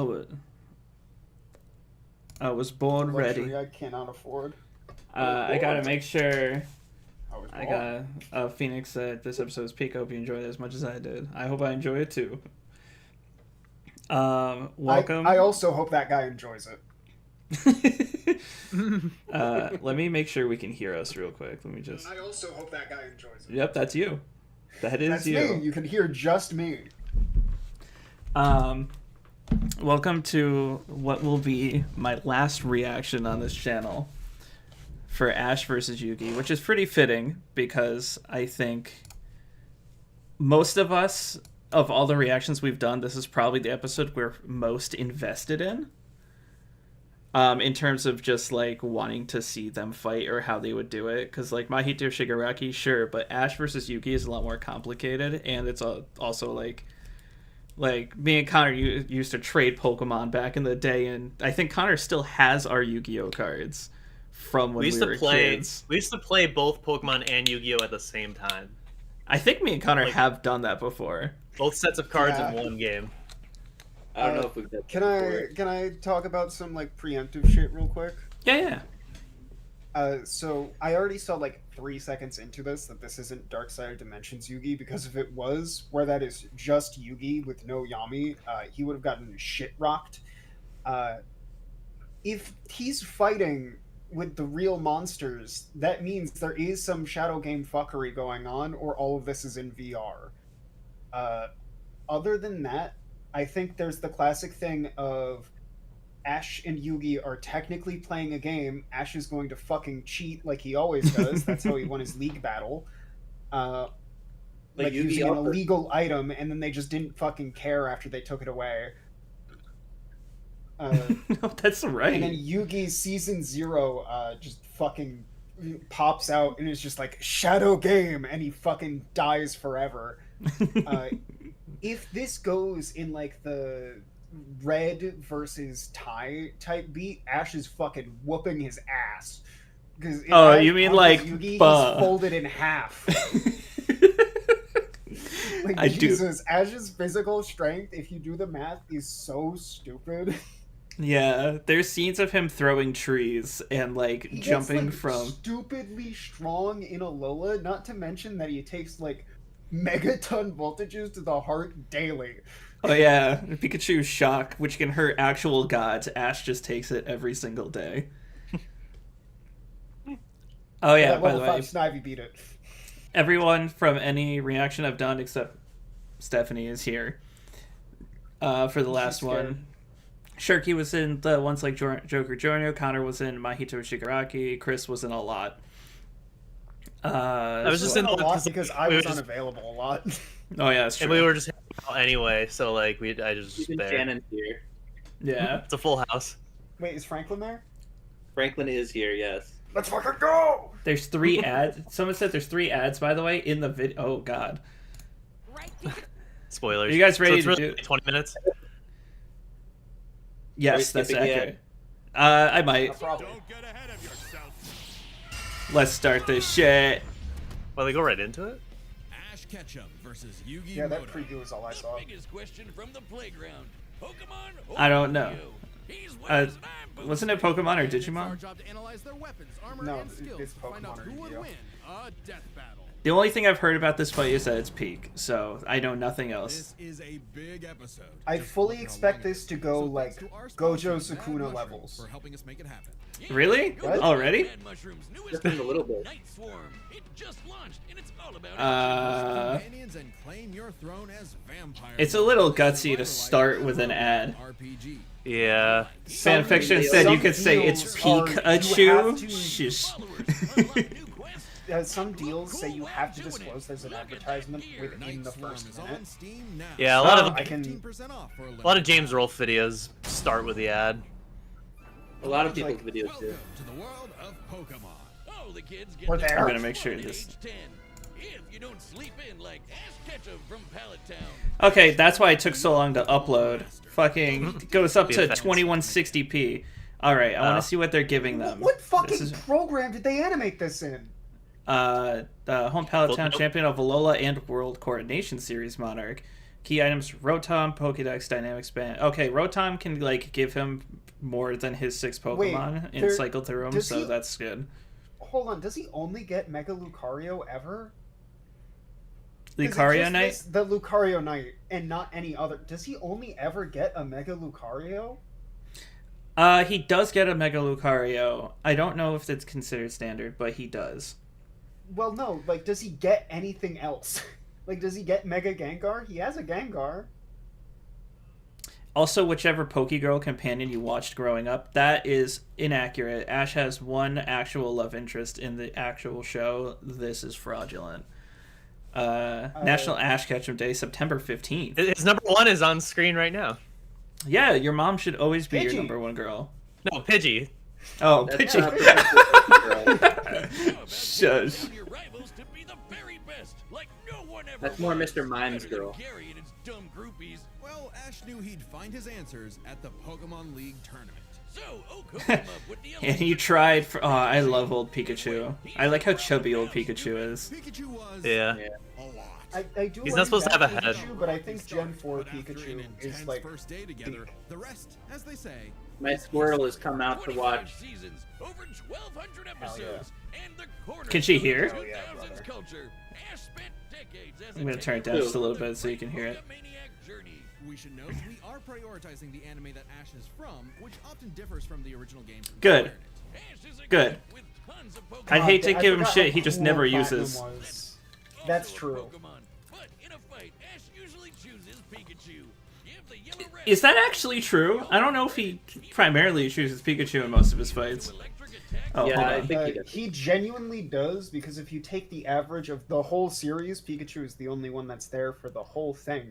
Oh, I was born ready. I cannot afford. I gotta make sure. I got Phoenix said this episode is peak. I hope you enjoyed it as much as I did. I hope I enjoy it too. Welcome. I also hope that guy enjoys it. Let me make sure we can hear us real quick. Let me just. I also hope that guy enjoys it. Yep, that's you. That's you. Me. You can hear just me. Welcome to what will be my last reaction on this channel for Ash versus Yugi, which is pretty fitting because I think most of us, of all the reactions we've done, this is probably the episode we're most invested in terms of just like wanting to see them fight or how they would do it. Because like Mahito Shigaraki, sure, but Ash versus Yugi is a lot more complicated, and it's also like me and Connor used to trade Pokemon back in the day, and I think Connor still has our Yu-Gi-Oh cards from when we were kids. We used to play both Pokemon and Yu-Gi-Oh at the same time. I think me and Connor have done that before. Both sets of cards in one game. I don't know if we've done that. Can I talk about some like preemptive shit real quick? Yeah. So I already saw like 3 seconds into this that this isn't Darkside Dimensions Yugi, because if it was, where that is just Yugi with no Yami, he would have gotten shit rocked. If he's fighting with the real monsters, that means there is some shadow game fuckery going on, or all of this is in VR. Other than that, I think there's the classic thing of Ash and Yugi are technically playing a game. Ash is going to fucking cheat like he always does. That's how he won his league battle. Like using an illegal item, and then they just didn't fucking care after they took it away. No, that's right. And then Yugi Season 0 just fucking pops out and is just like, shadow game, and he fucking dies forever. If this goes in like the Red versus Tai type beat, Ash is fucking whooping his ass. Oh, you mean like Yugi, he's folded in half. Like, Jesus, Ash's physical strength, if you do the math, is so stupid. Yeah, there's scenes of him throwing trees and like he jumping gets, from stupidly strong in Alola, not to mention that he takes like megaton voltages to the heart daily. Oh yeah, Pikachu's Shock, which can hurt actual gods. Ash just takes it every single day. Oh yeah, by the way, Snivy beat it. Everyone from any reaction I've done except Stephanie is here for the last one. Shirky was in the ones like Joker Jr., Connor was in Mahito Shigaraki, Chris was in a lot. I was just in a lot because I was unavailable a lot. Oh yeah, that's true. And we were just anyway, so like I just even there. Shannon's here. Yeah, it's a full house. Wait, is Franklin there? Franklin is here. Yes. Let's fucking go! There's 3 ads. Someone said there's 3 ads, by the way, in the video. Oh god. Spoilers. Are you guys ready so it's to really do 20 minutes? Yes, that's accurate. I might. No, don't get ahead of yourself. Let's start this shit. Well, they go right into it. Ash Ketchum versus Yugi. Yeah, that preview is all I saw. Biggest question from the playground. Pokemon. I don't know. Wasn't it Pokemon or Digimon? No, it's Pokemon or Yu-Gi-Oh. The only thing I've heard about this fight is that it's peak, so I know nothing else. This is a big episode. I fully expect this to go like Gojo Sukuna levels. For helping us make it happen. Really? What? Already? Just a little bit. It's a little gutsy to start with an ad. Yeah. Fanfiction said you could say it's Pikachu. Some deals say you have to disclose there's an advertisement within the first minute. Yeah, a lot of James Rolfe videos start with the ad. A lot of people's videos do. To the world of Pokemon. Oh, the kids We're get there. I'm gonna make sure this. If you don't sleep in like Ash Ketchum from Pallet Town. Okay, that's why it took so long to upload. Fucking goes up to 2160p. All right, I want to see what they're giving them. What fucking program did they animate this in? Home Pallet Town champion of Alola and World Coordination Series monarch. Key items: Rotom, Pokédex, Dynamic Span. Okay, Rotom can like give him more than his 6 Pokemon and cycle through them, so that's good. Hold on, does he only get Mega Lucario ever? Lucario Knight? The Lucario Knight, and not any other. Does he only ever get a Mega Lucario? He does get a Mega Lucario. I don't know if it's considered standard, but he does. Well, no, like, does he get anything else? Like, does he get Mega Gengar? He has a Gengar. Also, whichever Pokegirl companion you watched growing up, that is inaccurate. Ash has one actual love interest in the actual show. This is fraudulent. National Ash Ketchum Day, September 15th. His number 1 is on screen right now. Yeah, your mom should always be your number 1 girl. No, Pidgey. Oh, That's Pidgey. not Shush. That's more Mr. Mime's girl. Well, Ash knew he'd find his answers at the Pokemon League tournament. And he tried for... Oh, I love old Pikachu. I like how chubby old Pikachu is. Pikachu was Yeah. a lot. I do. He's not supposed to have a head. Pikachu, but I think Gen 4 Pikachu is like. First day together. The rest, as they say. My Squirtle has come out to watch. Over 1,200 episodes, and the Can she hear? Oh, yeah, brother. culture. Ash spent decades as I'm going to turn it down just a little bit so you can hear it. We should note we are prioritizing the anime that Ash is from, which often differs from the original games. Good. Good. I'd hate to I give him forgot shit how he just cool never Platinum uses. was. That's true. But in a fight, Ash usually chooses Pikachu. Give the yellow red Is that actually true? I don't know if he primarily chooses Pikachu in most of his fights. electric attack. Oh, Yeah, I hold on. think he does. He genuinely does, because if you take the average of the whole series, Pikachu is the only one that's there for the whole thing.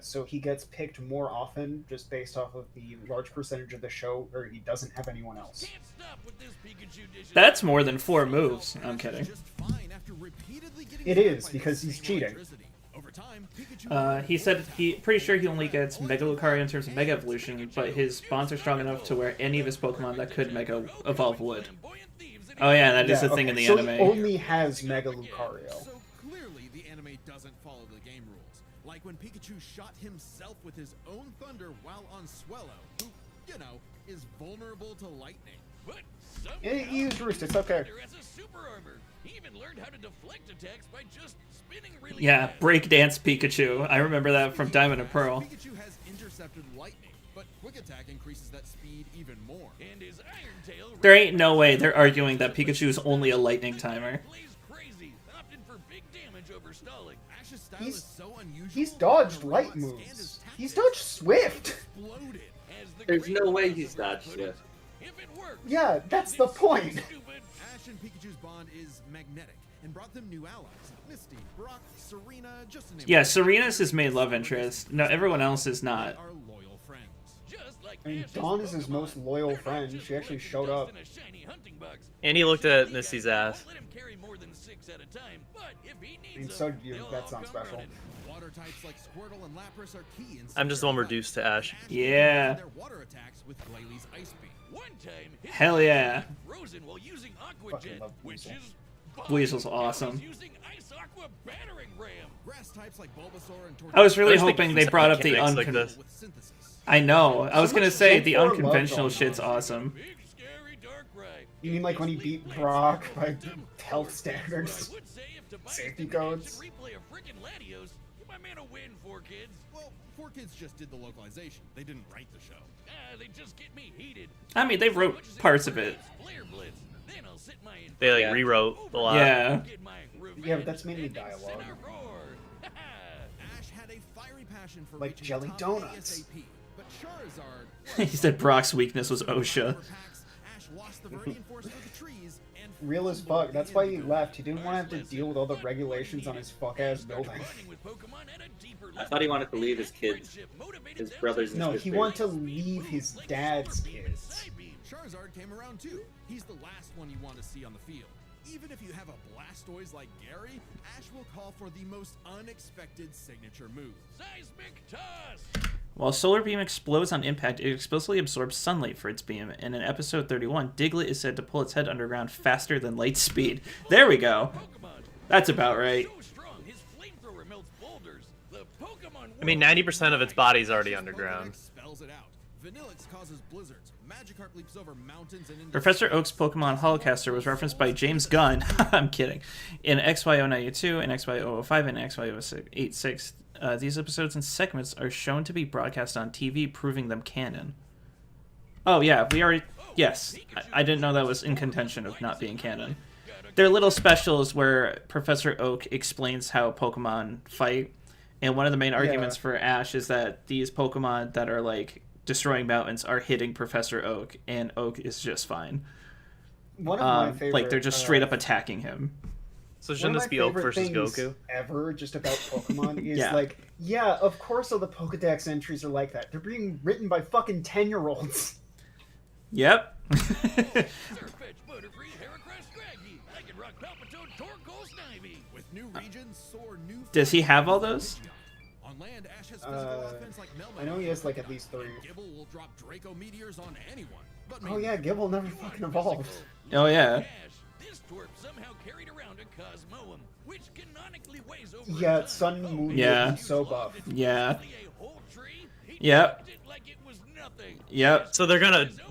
So he gets picked more often just based off of the large percentage of the show where he doesn't have anyone else. Can't stop with this Pikachu dish. That's more than 4 moves. I'm kidding. Just fine after repeatedly getting It hit is, by because the he's same cheating. electricity. Over time, Pikachu He said pretty sure he only gets Mega Lucario in terms of Mega Evolution, but his bonds are strong enough to where any of his Pokemon that could Mega Evolve would. Oh yeah, that is a thing in the so anime. he only has Mega Lucario. So clearly, the anime doesn't follow the game rules. Like when Pikachu shot himself with his own thunder while on Swellow, who, you know, is vulnerable to lightning. But Yeah, he used Roost, it's okay. As a super armor. He even learned how to deflect attacks by just spinning really Yeah, fast. breakdance Pikachu. I remember that from Diamond and Pearl. Pikachu has intercepted lightning, but Quick Attack increases that speed even more. And his Iron Tail There ain't no way they're arguing that Pikachu is only a lightning timer. plays crazy, opting for big damage over stalling. Ash's style He's- is so unusual. He's dodged the light robots and moves. his He's tactics dodged Swift. exploded. As the There's great no way Professor he's dodged put it, Swift. If it works, Yeah, that's the point. stupid. Ash and Pikachu's bond is magnetic and brought them new allies. Misty, Brock, Serena, just to name Yeah, a few. Serena's his main love interest. No, everyone else is not. Are loyal friends. Just like I mean, Ash's Dawn is his Pokemon, most loyal they're not friend. just She actually poison showed dust up. and a shiny hunting box. And he looked at The Misty's idea ass. won't let him carry more than 6 at a time, but if he needs I mean, them, so do you. they'll That's all not come special. running. Water types like Squirtle and Lapras are key in I'm just the one severe reduced fights. to Ash. Ash Yeah. can their water attacks with Glalie Ice Beam. One time, his Hell body yeah. was frozen while using Aqua Fucking Jet, love which Weasel. is fun. Weasel's He awesome. was using Ice Aqua Battering Ram. Grass types like Bulbasaur and I was really I was thinking hoping they brought up the mechanics like uncon. this. with synthesis. I know. I was So gonna much say Gen the 4 love unconventional going shit's on. awesome. Big scary dark ride. You mean like when he beat Brock by health standards? I would say if Tobias Safety didn't codes? action replay a frickin' Latios, give my man a win, 4Kids. Well, 4Kids just did the localization. They didn't write the show. They just get me heated. I mean, they wrote parts of it. Flare Blitz. Then I'll sit my They like Yeah. rewrote a lot. Yeah. get my Yeah, but that's revenge mainly and then dialogue. send a roar. Ash had a fiery passion for Like reaching jelly the top donuts. ASAP, but Charizard He said Brock's weakness was OSHA. Ash lost the Viridian Force for the trees and Real as fuck. That's why he left. He didn't want to have to deal with all the regulations on his fuck ass building. running with Pokemon at a deeper I thought he wanted to leave his kids, his brothers and No, sisters. he wanted to leave his dad's kids. Charizard came around too. He's the last one you want to see on the field. Even if you have a Blastoise like Gary, Ash will call for the most unexpected signature move. Seismic Toss. While Solar Beam explodes on impact, it explicitly absorbs sunlight for its beam, and in episode 31, Diglett is said to pull its head underground faster than light speed. There we go. Pokemon. That's about right. So strong, his flamethrower melts boulders. The Pokemon I mean, 90% of its body's already underground. Spells it out. Vanillix causes blizzards. Magikarp leaps over mountains and into Professor Oak's Pokemon Holocaster was referenced by James Gunn, I'm kidding, in XY092 and XY005 and XY086. These episodes and segments are shown to be broadcast on TV, proving them canon. Oh, yeah, we already... Yes, I didn't know that was in contention of not being canon. They're little specials where Professor Oak explains how Pokemon fight, and one of the main arguments for Ash is that these Pokemon that are, like, destroying mountains are hitting Professor Oak, and Oak is just fine. One of my favorite... Like, they're just straight up attacking him. So shouldn't this be Oak versus Goku? Ever just about Pokemon is Yeah. like, yeah, of course all the Pokedex entries are like that. They're being written by fucking 10-year-olds. Yep. Surfetch, Butterfree, Heracross, Scraggy, Lycanroc, Palpitoad, Torkoal, Snivy. with new regions, soar new. Does he have all those? On land, Ash has physical offense like Melmetal. I know he has like at least 3. Gibble will drop Draco meteors on anyone. But Oh yeah, Gibble never fucking evolved. Oh, yeah. Ash, this twerp somehow carried around a Cosmoem, which canonically weighs over Yeah, a ton. Sun Moon Yeah. is so buff. Yeah. A whole tree? He Yep. dropped it like it was nothing. Yep. So they're gonna If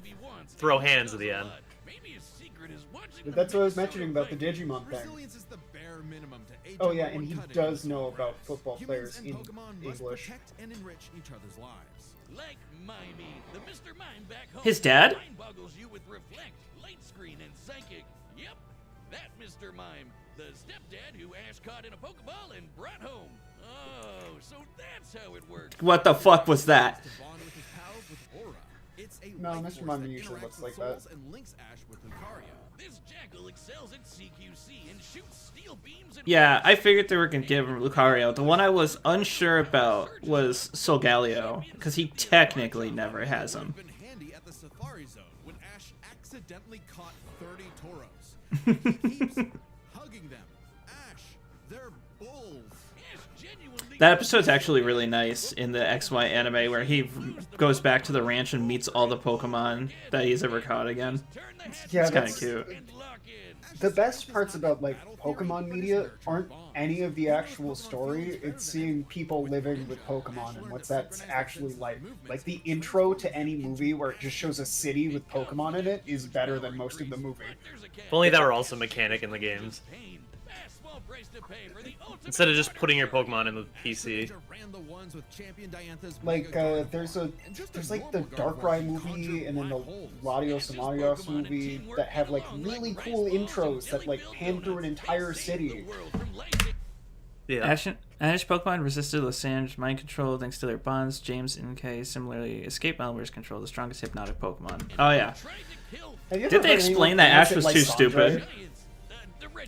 he wants, throw he hands does at the a end. lot. Maybe his secret is watching But the that's what I was Minnesota mentioning about the Vikings. Digimon thing. resilience is the bare minimum to age Oh over yeah, one and he cut does in know Pokemon. about football Humans players and in Pokemon must English. protect and enrich each other's lives. Like Mimey, the Mr. Mime back home. His dad? Mind boggles you with Reflect, Light Screen, and Psychic. Yep, that Mr. Mime, the stepdad who Ash caught in a Pokeball and brought home. Oh, so that's how it works. What the fuck was that? To bond with his pals with Aura. It's a No, life Mr. force Mime that usually interacts looks with like that. souls and links Ash with Lucario. This jackal excels at CQC and shoots steel beams and Yeah, I figured they were gonna give him Lucario. The one I was unsure about was Solgaleo, because he technically never has him. Been handy at the Safari Zone when Ash accidentally caught 30 Tauros. He keeps hugging them. Ash, they're bulls. Ash genuinely That episode's actually really nice in the XY anime where he goes back to the ranch and meets all the Pokemon that he's ever caught again. turn the head Yeah, It's kind that's of cute. and lock in. the best parts about like Pokemon media aren't any of the actual story. It's seeing people living with Pokemon and what that's actually like. Like the intro to any movie where it just shows a city with Pokemon in it is better than most of the movie. If only that were also a mechanic in the games. Pain. Fast small price to pay for the ultimate Instead of just putting your Pokemon in the PC. Ran the ones with Champion Diantha's Like Mega Guard. there's And just a like the normal guard Darkrai won't movie conjure and then the black holes. Latios and Latios movie that have like really cool intros that like pan through an entire city. Yeah. Ash Pokemon resisted Lysandre's mind control thanks to their bonds. James and Kay similarly escaped Malware's control, the strongest hypnotic Pokemon. Oh yeah. Have you Did ever they heard explain anyone that Ash pronounce was it too Lysandre? stupid?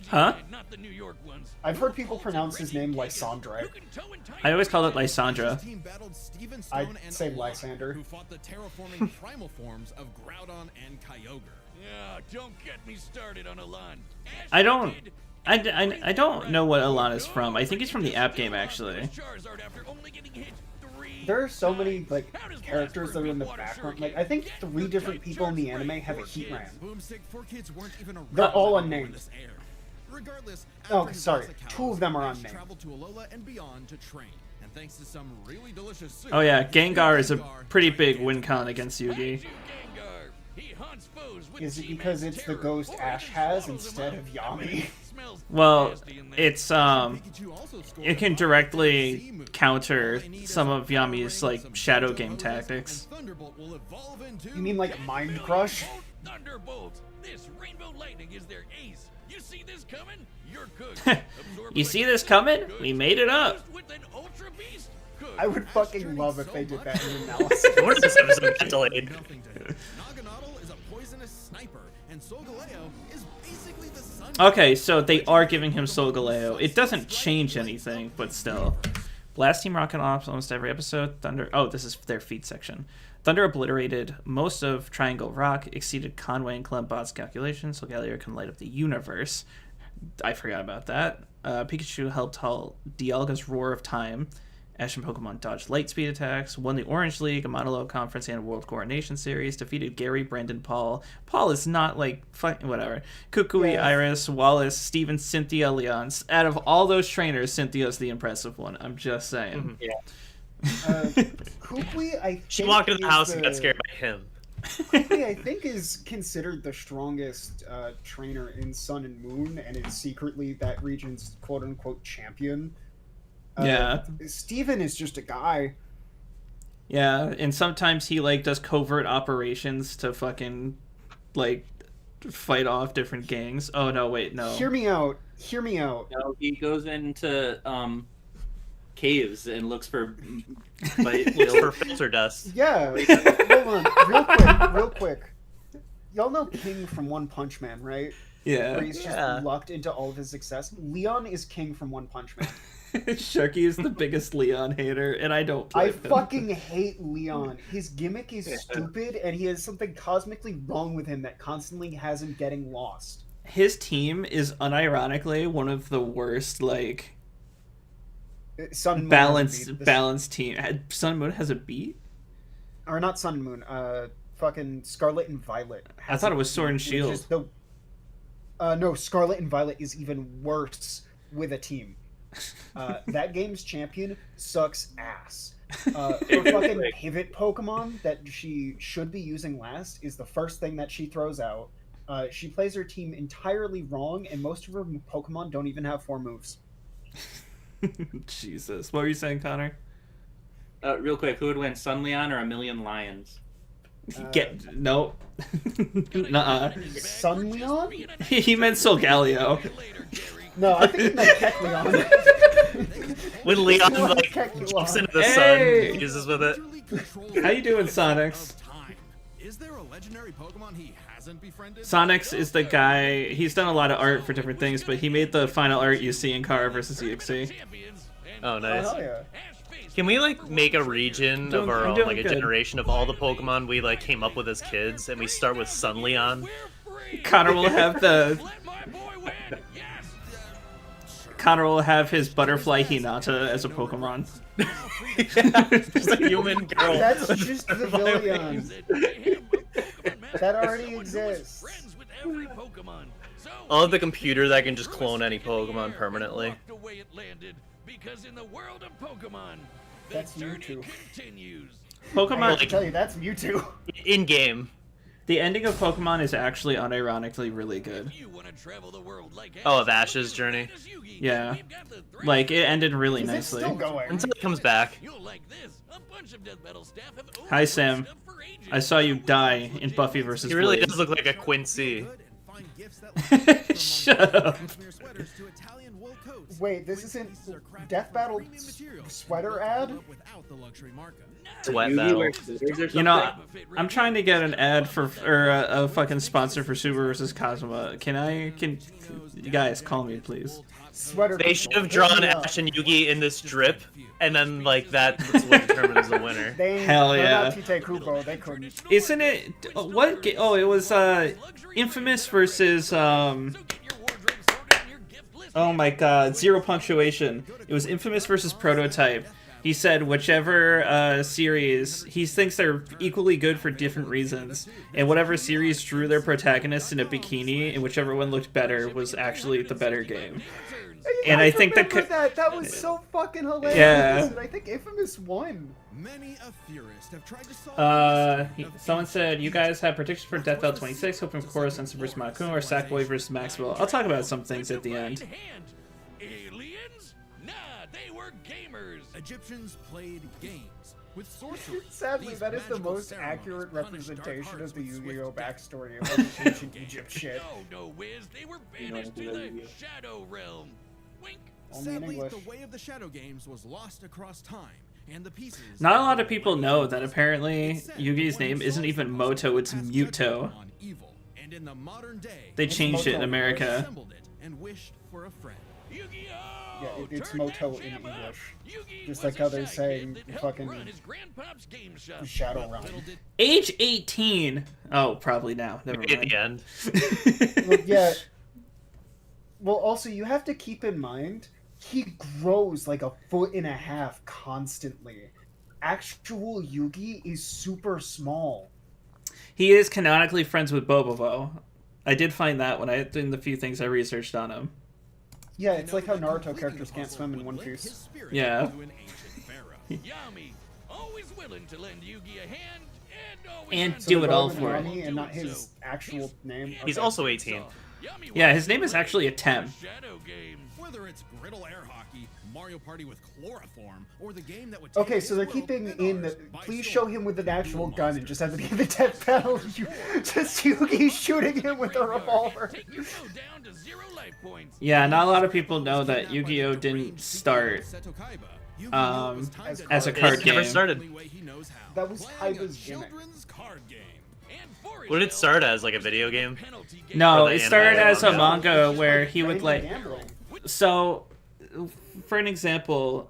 Huh? Not the New York ones. I've heard people pronounce his name Lysandre. I always called it Lysandra. Team battled Steven I'd Stone and say Olaf, Lysander. who fought the terraforming primal forms of Groudon and Kyogre. Yeah, don't get me started on Alon. Ash I don't. did I don't know what Alon is from. I think he's from the app game actually. Charizard after only getting hit 3 There are so many times. like How does characters that are in the Water background. Shuriken Like I think get 3 different through people in the Charge anime Break have a for heat kids? ram. Boomstick 4 kids weren't even around They're all when unnamed. this aired. Regardless, Oh, after he sorry, lost the 2 of them are Ash unnamed. traveled to Alola and beyond to train. And thanks to some really delicious soup, Oh yeah, Gengar is a Gengar pretty big gigantic. win con against Yugi. Gengar. He hunts foes with Is it G-Man because it's the terror, ghost or Ash he has swallows instead them of up. Yami? Smells Well, nasty in there. it's Pikachu also scored it can a directly Z move. counter All they need is some a of Power Yami's Ring, some like shadow Johto game Hoses, tactics. and Thunderbolt will evolve into You mean like Mind Crush? Thunderbolt. This rainbow lightning is their ace. You see this coming? You're cooked. Absorb You like see a this good coming? good We made it up. fused with an ultra beast? Cooked. I would Ash fucking turning love if so they did much that in that analysis. What is this episode mental aid? nothing to him. Naganadel is a poisonous sniper, and Solgaleo is basically the sun. Okay, so they are giving him Solgaleo. It doesn't change anything, but still. Blast Team Rocket off almost every episode. Thunder. Oh, this is their feat section. Thunder obliterated most of Triangle Rock, exceeded Conway and Clembot's calculations. Solgaleo can light up the universe. I forgot about that. Pikachu helped halt Dialga's Roar of Time. Ash and Pokemon dodged light speed attacks, won the Orange League, a Monologue Conference, and World Coronation Series, defeated Gary, Brandon, Paul. Paul is not like, whatever. Kukui, Yeah. Iris, Wallace, Steven, Cynthia, Leon. Out of all those trainers, Cynthia's the impressive one. I'm just saying. Kukui, I think She walked into the is house and got scared by him. Kukui, I think, is considered the strongest trainer in Sun and Moon, and is secretly that region's quote-unquote champion. Yeah. Steven is just a guy. Yeah, and sometimes he, like, does covert operations to fucking, like, fight off different gangs. Oh, no, wait, no. Hear me out. No, he goes into caves and looks for filter dust. Yeah. Hold on, real quick. Y'all know King from One Punch Man, right? Yeah. Where he's just lucked into all of his success. Leon is King from One Punch Man. Sharky is the biggest Leon hater, and I don't blame him. fucking hate Leon. His gimmick is stupid, and he has something cosmically wrong with him that constantly has him getting lost. His team is unironically one of the worst, like, Sun Moon balanced team. Sun Moon has a beat? Or not Sun Moon, fucking Scarlet and Violet. I thought it was Sword and Shield. No, Scarlet and Violet is even worse with a team. That game's champion sucks ass. Her fucking pivot Pokemon that she should be using last is the first thing that she throws out. She plays her team entirely wrong, and most of her Pokemon don't even have 4 moves. Jesus. What were you saying, Connor? Real quick, who would win, Sun Leon or A Million Lions? No. Nuh-uh. Sun Leon? He meant Solgaleo. No, I think he meant Kecleon. When Leon like jumps into the sun, he uses with it. How you doing, Sonics? Is there a legendary Pokemon he hasn't befriended? Sonics is the guy. He's done a lot of art for different things, but he made the final art you see in Kara vs. EXE. Oh, nice. Oh, yeah. Can we like make a region of our I'm own, doing like a good. generation of all the Pokemon we like came up with as kids, and we start with Sun Leon? Connor will have the. Connor will have his butterfly Hinata as a Pokemon. Just a human girl. That's just the Villion. That already exists. I'll have the computer that can just clone any Pokemon permanently. Because in the world of Pokemon, That's the journey Mewtwo. continues. I Pokemon. can tell you, that's Mewtwo. In game. The ending of Pokemon is actually unironically really good. You want to travel the world like Oh, of Ash's journey. Yeah. Like, it ended really Is it nicely. still going? Until it comes back. You'll like this. A bunch of death metal staff have Hi, Sam. stuff for ages. I saw you die in Buffy vs. He really Blade. does look like a Quincy. Shut up. Wait, this isn't Death Battle sweater ad? Sweat Yugi battle. wears scissors or You know, something? I'm trying to get an ad for or a fucking sponsor for Subaru vs. Cosma. Can you guys call me, please? Sweater. They should have drawn Ash and Yugi in this drip, and then like that's what determines the winner. They Hell they're yeah. not Tite Kubo, they couldn't. Isn't it what? Oh, it was Infamous versus Oh my God, zero punctuation. It was Infamous versus Prototype. He said whichever series, he thinks they're equally good for different reasons, and whatever series drew their protagonist in a bikini, and whichever one looked better was actually the better game. And I think that was so fucking hilarious. Yeah. And I think Infamous won. Many a theorist have tried to solve Someone said, you guys have predictions for Death Bell 26, hoping for Koro Sensen versus Makun or Sackboy versus Maxwell. I'll talk about some things at the end. Aliens? Nah, they were gamers. Egyptians played games with sorcery. Sadly, These that is the magical most ceremonies accurate punished dark representation arts of the with Yu-Gi-Oh swift backstory of ancient Egypt shit. No, Wiz, they were banished to the Shadow Realm. Wink. Only in Sadly, English. the way of the Shadow Games was lost across time, and the pieces. Not a lot of people know that apparently Yugi's name isn't even Moto, it's Muto. On evil, and in the modern day, They changed it in Moto. America. assembled it and wished for a friend. Yu-Gi-Oh! Yeah, it's Turn Moto that in jam up. English. Yugi Just was like a how they're shy saying kid that helped fucking run his grandpop's game shop. Shadow But Realm. little did Age 18. Oh, probably now. Never At the mind. end. Well, yeah. Well, also, you have to keep in mind he grows like 1.5 feet constantly. Actual Yugi is super small. He is canonically friends with Bobobo. I did find that when in the few things I researched on him. Yeah, it's like how Naruto characters can't swim in One Piece. Yeah. Yami, always willing to lend Yugi a hand and always And on do it time. all Going for with it. Nami and not his actual name. He's Okay. also 18. Yami Yeah, wants his name is to actually a play Tem. Shadow games. Whether it's griddle air hockey, Mario Party with chloroform, or the game that would take Okay, so they're his world keeping and in ours the. by Please storm. show him with an actual Duel gun and just have monsters. it be the death battle. Just Yugi shooting him with a revolver. Take your foe down to 0 life points. Yeah, not a lot of people know that Yu-Gi-Oh didn't start as a card It never game. started. That was Kaiba's gimmick. And for his What did it health, start as? Like a video game? penalty game. No, Or the it started anime as a manga. manga where he would Random like. gambling. So, for an example,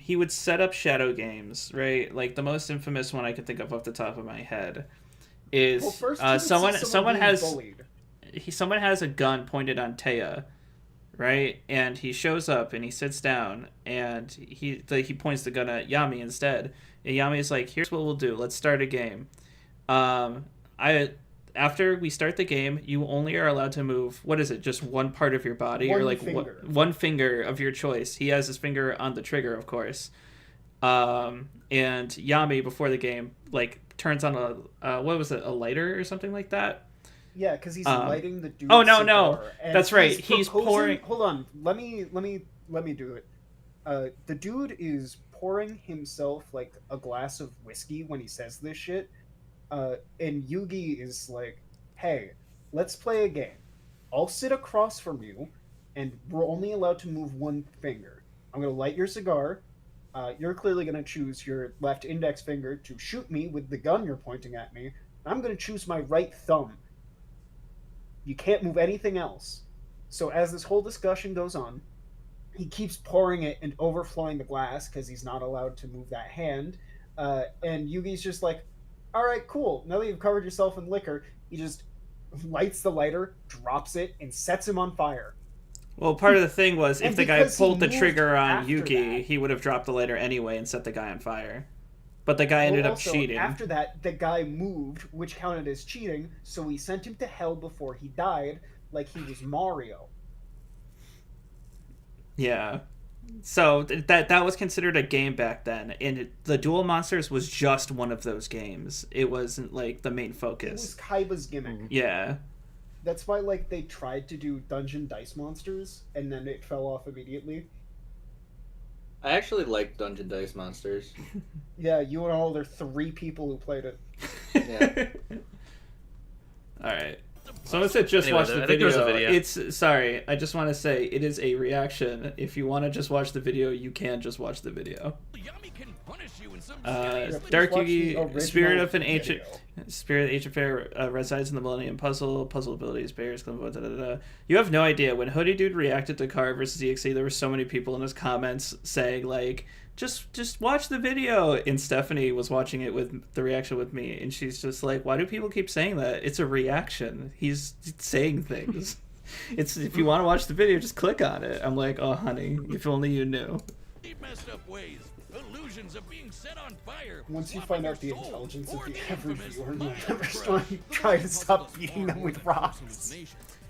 he would set up shadow games, right? Like the most infamous one I could think of off the top of my head is Well, first you would see someone being has bullied. someone has a gun pointed on Taya, right? And he shows up and he sits down and he points the gun at Yami instead. And Yami is like, "Here's what we'll do. Let's start a game. After we start the game, you only are allowed to move, what is it, just one part of your body? One or like finger. one finger of your choice. He has his finger on the trigger, of course. And Yami, before the game, like, turns on a what was it, a lighter or something like that? Yeah, because he's Um, lighting the dude's oh, no, cigar, and that's right, he's proposing- pouring- Hold on, let me do it. The dude is pouring himself like a glass of whiskey when he says this shit. And Yugi is like, "Hey, let's play a game. I'll sit across from you, and we're only allowed to move one finger. I'm gonna light your cigar. You're clearly gonna choose your left index finger to shoot me with the gun you're pointing at me. I'm gonna choose my right thumb. You can't move anything else." So as this whole discussion goes on, he keeps pouring it and overflowing the glass because he's not allowed to move that hand. And Yugi's just like, "All right, cool. Now that you've covered yourself in liquor," he just lights the lighter, drops it, and sets him on fire. Well, part of the thing was if And the guy because he pulled the moved trigger on after Yugi, that- he would have dropped the lighter anyway and set the guy on fire. But the guy ended Well, up also, cheating. After that, the guy moved, which counted as cheating, so we sent him to hell before he died, like he was Mario. Yeah. So that was considered a game back then, and the Duel Monsters was just one of those games. It wasn't like the main It was focus. Kaiba's gimmick. Yeah. That's why, like, they tried to do Dungeon Dice Monsters, and then it fell off immediately. I actually like Dungeon Dice Monsters. Yeah, you and all the 3 people who played it. Yeah. All right. Someone said just Anyway, watch the I think there was a video. video. It's sorry. I just want to say it is a reaction. If you want to just watch the video, you can just watch the video. Yami can punish you in some Dark watch the Yugi, original Spirit of an Ancient, video. Spirit of the Ancient Fair resides in the Millennium Puzzle. Puzzle abilities, barriers, da, da, da, da. You have no idea. When Hoodie Dude reacted to Car versus EXE, there were so many people in his comments saying like, just watch the video. And Stephanie was watching it with the reaction with me, and she's just like, why do people keep saying that? It's a reaction. He's saying things. It's if you want to watch the video, just click on it. I'm like, oh honey, if only you knew. messed up ways. Illusions of being set on fire. Once you swapping find out the your soul intelligence of for the average infamous viewer, you'll mind never crush. try to stop beating them with rocks.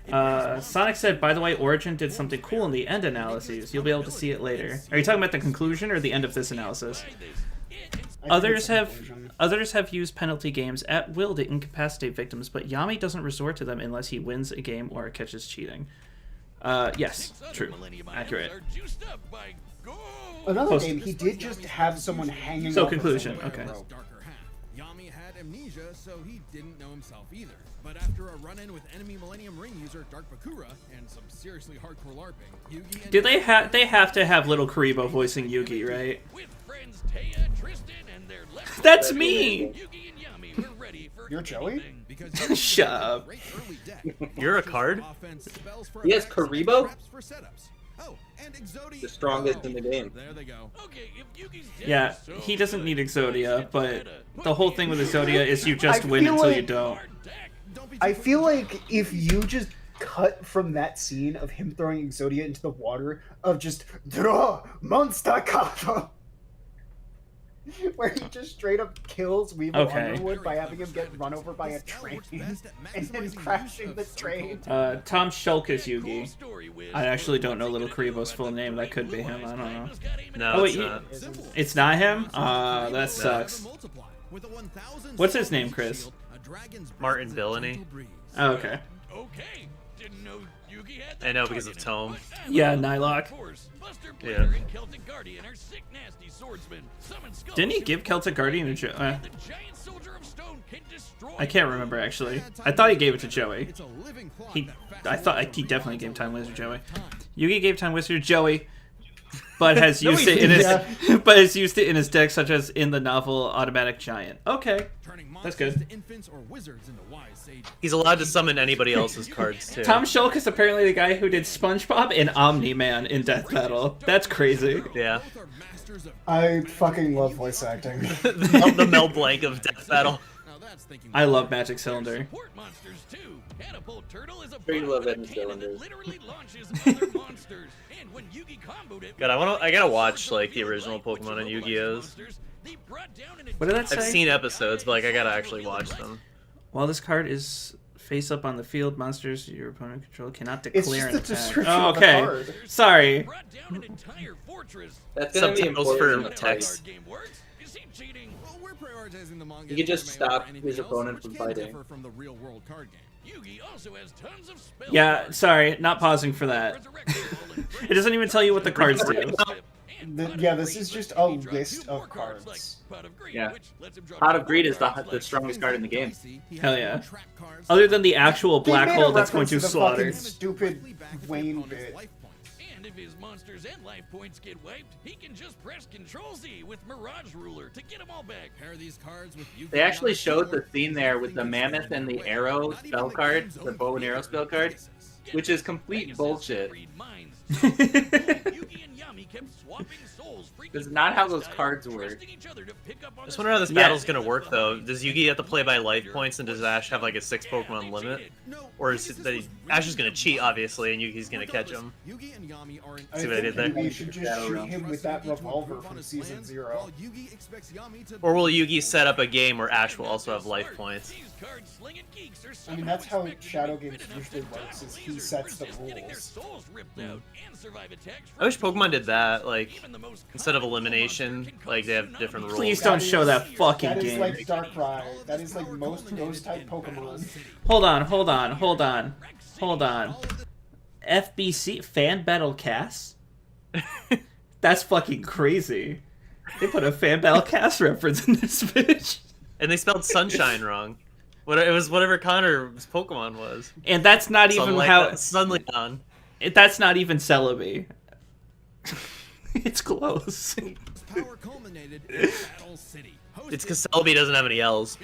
Sonic said, by the way, Origin did something cool in the end analyses. You'll be able to see it later. Are you talking about the conclusion or the end of this analysis? I think it's a conclusion. Others have used penalty games at will to incapacitate victims, but Yami doesn't resort to them unless he wins a game or catches cheating. Yes, true. Accurate. Another Post- game, he did just have someone hanging So off of conclusion, someone with a okay. rope. Darker hat. Yami had amnesia, so he didn't know himself either. But after a run-in with enemy Millennium Ring user Dark Bakura and some seriously hardcore LARPing, Yugi and Do they have to have little Karibo voicing Yugi, right? With friends Taya, Tristan, and their left That's me! Yugi and Yami were ready for You're Joey? anything. because Yugi Shut has a up. great early deck. You're a card? Offense, spells for Yes, effects, and Karibo? traps for setups. Oh, and Exodia. The strongest in the game. There they go. Okay, if Yugi's dead, Yeah, so he doesn't good. need Exodia, but Put the whole me thing in with the Exodia is you just I win feel until like- you don't. hard deck. Don't be too I quick feel to like jump. if you just cut from that scene of him throwing Exodia into the water of just draw monster kata, where he just straight up kills Weevil Okay. Underwood by having him get run over by a train and then crashing the train. Tom Shulkus Yugi. I actually don't know Little Karibo's full name. That could be him. I don't know. No, Oh, it's wait, not. It's not him? That sucks. What's his name, Chris? Martin Billany. Oh, okay. Okay. Didn't know Yugi had I know because of Tome. Yeah, Nylock. Yeah. Didn't he give Celtic Guardian to Joey? I can't remember, actually. I thought he gave it to Joey. I thought he definitely gave Time Wizard Joey. Yugi gave Time Wizard Joey, but has used it in his but has used it in his deck, such as in the novel Automatic Giant. Okay, that's good. He's allowed to summon anybody else's cards too. Tom Shulk is apparently the guy who did SpongeBob and Omni-Man in Death Battle. That's crazy. Yeah. I fucking love voice acting. The Mel Blanc of Death Battle. I love Magic Cylinder. Sure you love Edmund Cylinder. God, I gotta watch like the original Pokemon and Yu-Gi-Ohs. What did that say? I've seen episodes, but like I gotta actually watch them. While this card is face up on the field, monsters your opponent control cannot It's declare just an the attack. description Oh, of the okay. card. Sorry. That's gonna be Subtitles important for in the fight. text. You can just stop his opponent from fighting. Yeah, sorry, not pausing for that. It doesn't even tell you what the cards do. Yeah, this is just a list of cards. Yeah. Pot of Greed is the strongest card in the game. Hell yeah. Other than the actual They black made a hole that's going reference to the fucking slaughter. stupid Wayne bit. And if his monsters and life points get wiped, he can just press Control-Z with Mirage Ruler to get them all back. Pair these cards with They actually showed the scene there with the mammoth and the arrow spell card, the bow and arrow spell card, which is complete bullshit. This is not how those cards work. I just wonder how this battle's gonna work though. Does Yugi have to play by life points, and does Ash have like a 6 Pokemon limit? Or is it that Ash is gonna cheat obviously, and Yugi's gonna catch him? I See what I did there? think we should just shoot him with that revolver from Season 0. Or will Yugi set up a game where Ash will also have life points? I mean, that's how Shadow Games usually works, is he sets the rules. I wish Pokemon did that, like, instead of elimination, like, they have different rules. Please don't show that fucking That is game. like Darkrai. That is like most Ghost-type Pokemon. Hold on. FBC, Fan Battle Cast? That's fucking crazy. They put a Fan Battle Cast reference in this bitch. And they spelled sunshine wrong. It was whatever Connor's Pokemon was. And that's not even how... Sunlight. That's not even Celebi. It's close. It's because Celebi doesn't have any L's.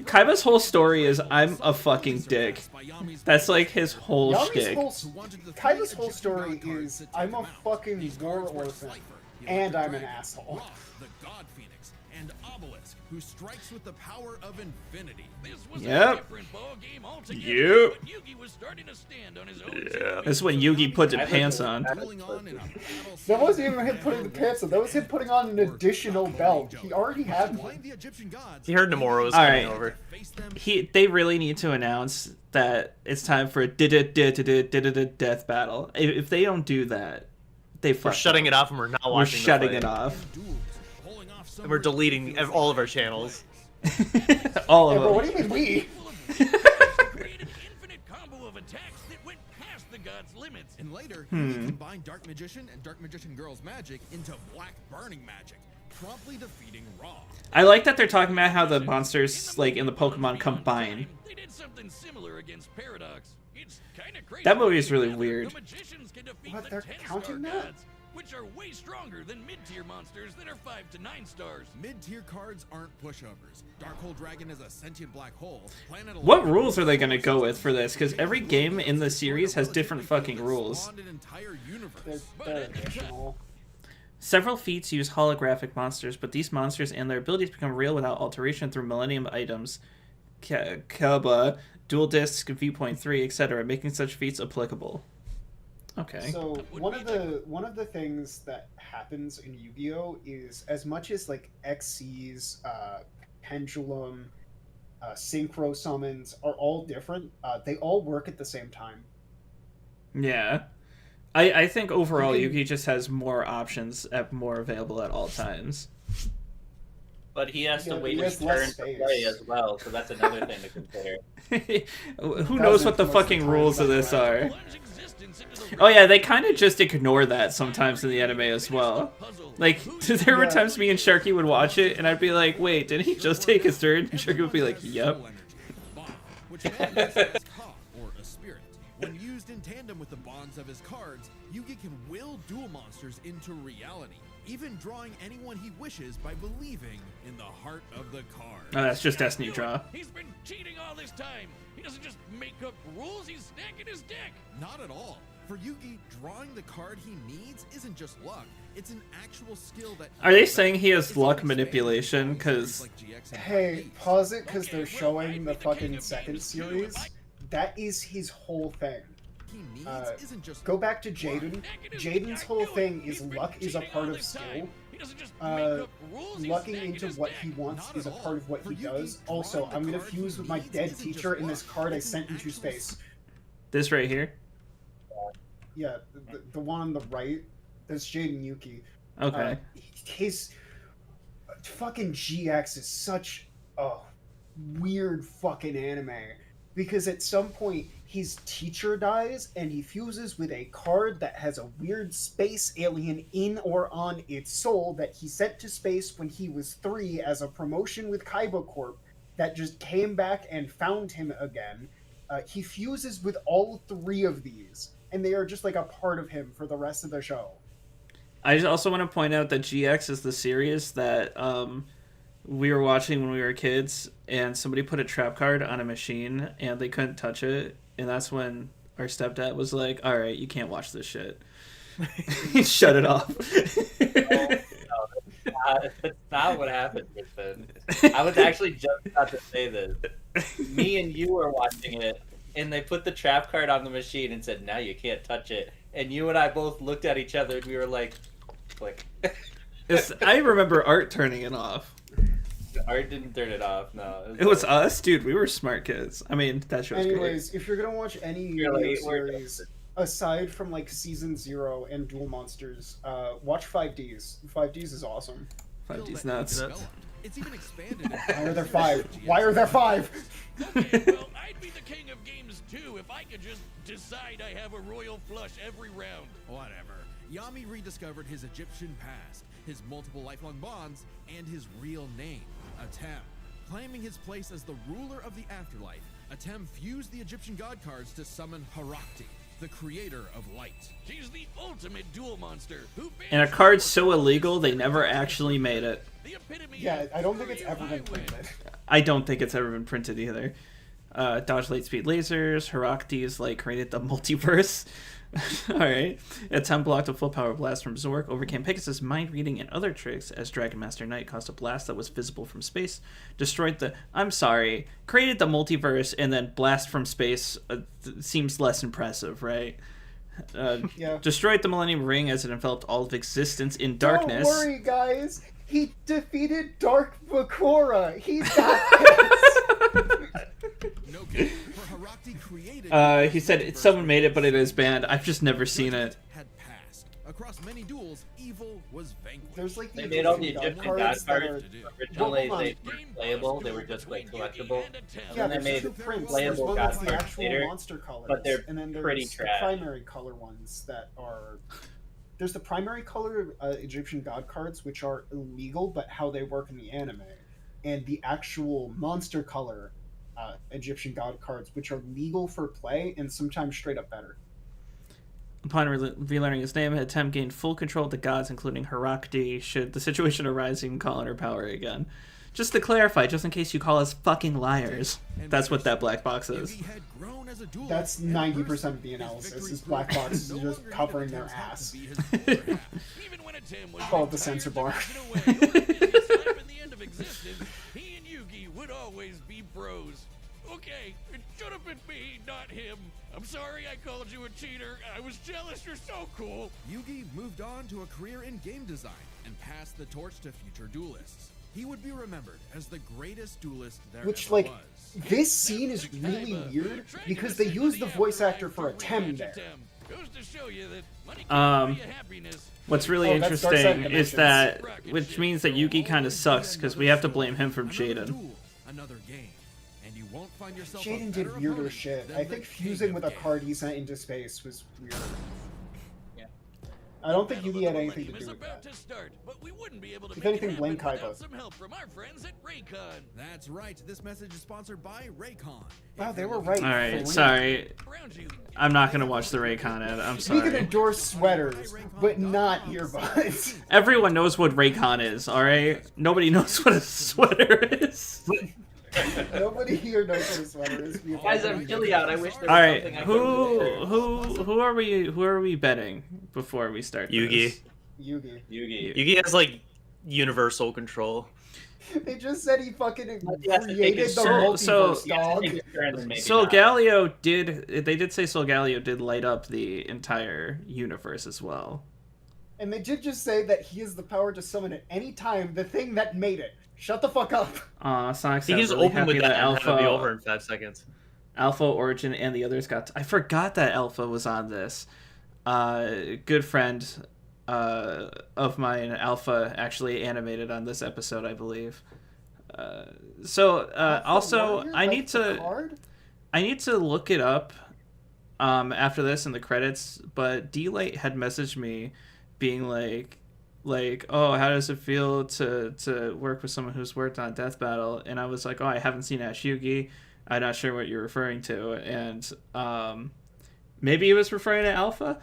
Kaiba's whole story is, I'm a fucking dick. That's like his whole shtick. Kaiba's whole story is, I'm a fucking war orphan, and I'm an asshole. The God Phoenix and Obelisk, who strikes with the power of infinity. This was Yep. a different ball game altogether, Yep. but Yugi was starting to stand on his own. Yeah. This is when Yugi put the pants on. That wasn't even him putting the pants on, that was him putting on an additional belt. He already had one. He heard Nomura was All coming right. over. They really need to announce that it's time for a death battle. If they don't do that, they We're fuck shutting up. it off and we're not watching We're the shutting fight. it off. And we're deleting all of our channels. All Yeah, of but what them. do you mean we? Created infinite combo of attacks that went past the god's limits. And later, he combined Dark Magician and Dark Magician Girl's magic into Black Burning Magic, promptly defeating Raw. I like that they're talking about how the monsters, like in the Pokemon, combine. They did something similar against Paradox. It's kind of crazy. That movie is really weird. The magicians can defeat What, the they're 10-star counting that? gods, which are way stronger than mid-tier monsters that are 5 to 9 stars. Mid-tier cards aren't pushovers. Darkhold Dragon is a sentient black hole. Planet What Alone rules are they gonna go with for this? Because every game in the series has different fucking rules. spawned an entire universe. They're additional. Several feats use holographic monsters, but these monsters and their abilities become real without alteration through Millennium items. Kaba, Dual Disc, Viewpoint 3, etc., making such feats applicable. Okay. So one of the things that happens in Yu-Gi-Oh is, as much as like XCs, Pendulum, Synchro summons are all different, they all work at the same time. Yeah. I think overall You can- Yugi just has more options more available at all times. But he has to Yeah, wait he his has less turn to space. play as well, so that's another thing to consider. Who knows what the Most of fucking the rules time, of this are? Plunge existence into the Oh yeah, they kind of just ignore that sometimes in the anime as well. Like, there were Yeah. times me and Sharky would watch it, and I'd be like, wait, didn't he just take his turn? And Sharky would be like, yep. Which manifests as Ka, or a spirit. When used in tandem with the bonds of his cards, Yugi can will dual monsters into reality, even drawing anyone he wishes by believing in the heart of the card. Oh, that's just Destiny Draw. He's been cheating all this time. He doesn't just make up rules, he's stacking his deck. Not at all. For Yugi, drawing the card he needs isn't just luck, it's an actual skill that... Are they saying he has luck manipulation? Because Hey, pause it because they're showing the fucking second series. That is his whole thing. he needs isn't just Go back to Jaden. Jaden's whole thing is luck is a part of skill. Lucking into what he wants is a part of what he does. Also, I'm gonna fuse with my dead teacher in this card I sent into space. this right here? Yeah, the one on the right, that's Jaden Yuki. Okay. His fucking GX is such a weird fucking anime. Because at some point, his teacher dies, and he fuses with a card that has a weird space alien in or on its soul that he sent to space when he was 3 as a promotion with Kaiba Corp that just came back and found him again. He fuses with all 3 of these, and they are just like a part of him for the rest of the show. I just also want to point out that GX is the series that we were watching when we were kids, and somebody put a trap card on a machine, and they couldn't touch it, and that's when our stepdad was like, all right, you can't watch this shit. He shut it off. That's not what happened with this. I was actually just about to say this. Me and you were watching it, and they put the trap card on the machine and said, now you can't touch it. And you and I both looked at each other, and we were like, click. I remember Art turning it off. Art didn't turn it off, no. It was us, dude. We were smart kids. I mean, that show's Anyways, if you're gonna watch any Really, Yu-Gi-Oh series, aside from like Season 0 and Duel Monsters, watch 5Ds. 5Ds is awesome. great. 5D's nuts. It's even expanded. Why are there 5? Why are there 5? Okay, well, I'd be the king of games too if I could just decide I have a royal flush every round. Whatever. Yami rediscovered his Egyptian past, his multiple lifelong bonds, and his real name, Atem. Claiming his place as the ruler of the afterlife, Atem fused the Egyptian god cards to summon Harakti, the creator of light. She's the ultimate duel monster who And a card so illegal, they never actually made it. the epitome Yeah, of I don't think it's screw ever you, been I win. printed. I don't think it's ever been printed either. Dodge light speed lasers. Herakti's like created the multiverse. Alright. Atem blocked a full power blast from Zork, overcame Pegasus' mind reading and other tricks as Dragon Master Knight caused a blast that was visible from space, destroyed the. Created the multiverse and then blast from space seems less impressive, right? Yeah. Destroyed the Millennium Ring as it enveloped all of existence in darkness. Don't worry, guys. He defeated Dark Bakura. He's got this. No kidding, for Harakti created... He said someone made it, but it is banned. I've just never seen it. Had passed. Across many duels, evil was vanquished. There's like They made all the god Egyptian god cards that cards. are- Originally, Hold on. they weren't playable. They were just like collectible. Yeah, then they there's made two prints. playable There's one god that's the cards actual later, monster colors, but they're and then there's pretty the trash. primary color ones that are. There's the primary color Egyptian god cards, which are illegal, but how they work in the anime, and the actual monster color Egyptian god cards, which are legal for play and sometimes straight up better. Upon relearning his name, Atem gained full control of the gods, including Harakti, should the situation arise, he can call on her power again. Just to clarify, just in case you call us fucking liars. That's what that black box is. Yugi had grown as a duelist, That's and 90% personally, of the his analysis victories is black proved boxes no just longer covering needed their Atem ass. to be his ruler. Even when Atem was Call it the retired censor to bar. crushing away, or busy slapping the end of existence, he and Yugi would always be bros. Okay, it should have been me, not him. I'm sorry I called you a cheater. I was jealous. You're so cool. Yugi moved on to a career in game design and passed the torch to future duelists. He would be remembered as the greatest duelist there Which, ever like, was. this scene is really weird because they use the voice actor for a Tem there. Goes to show you that money can't buy you happiness. What's really Oh, that's Dark Side interesting is Dimensions. that, which means that Yugi kind of sucks because we have to blame him for Another Jaden. duel, another game, and you won't find yourself a Jaden better did weirder opponent shit. than I the think king fusing with a of card he sent into space was weird. Yeah. I don't think Battle Yugi of had the anything to Millennium do is with about that. to start, but we wouldn't be able to If make anything, it blame happen without Kaiba. some help from our friends at Raycon. That's right. This message is sponsored by Raycon. Wow, If they you're were looking right. for Alright, Three. sorry. Around you. I'm not gonna watch the Raycon ad. I'm We can sorry. endorse sweaters, but not earbuds. Everyone knows what Raycon is, alright? Nobody knows what a sweater is. Nobody here knows what a sweater is. We Guys, I'm chilly out. I wish there was Alright, something I could who are we betting before we start Yugi. this? Yugi. Yugi. Yugi has like universal control. They just said he fucking He has to take created his the turn. So- multiverse, He has to dog. take his turn and maybe Sol not. Galio did say Sol Galio did light up the entire universe as well. And they did just say that he has the power to summon at any time the thing that made it. Shut the fuck up. Sonic's He just really opened happy with that and had it be over in Alpha, 5 seconds. Alpha, Origin, and the others got. I forgot that Alpha was on this. Good friend of mine, Alpha, actually animated on this episode, I believe. Also, Warrior? I Like need the to card? look it up after this in the credits. But D-Light had messaged me, being like, oh, how does it feel to work with someone who's worked on Death Battle? And I was like, oh, I haven't seen Ash Yugi. I'm not sure what you're referring to. And maybe he was referring to Alpha,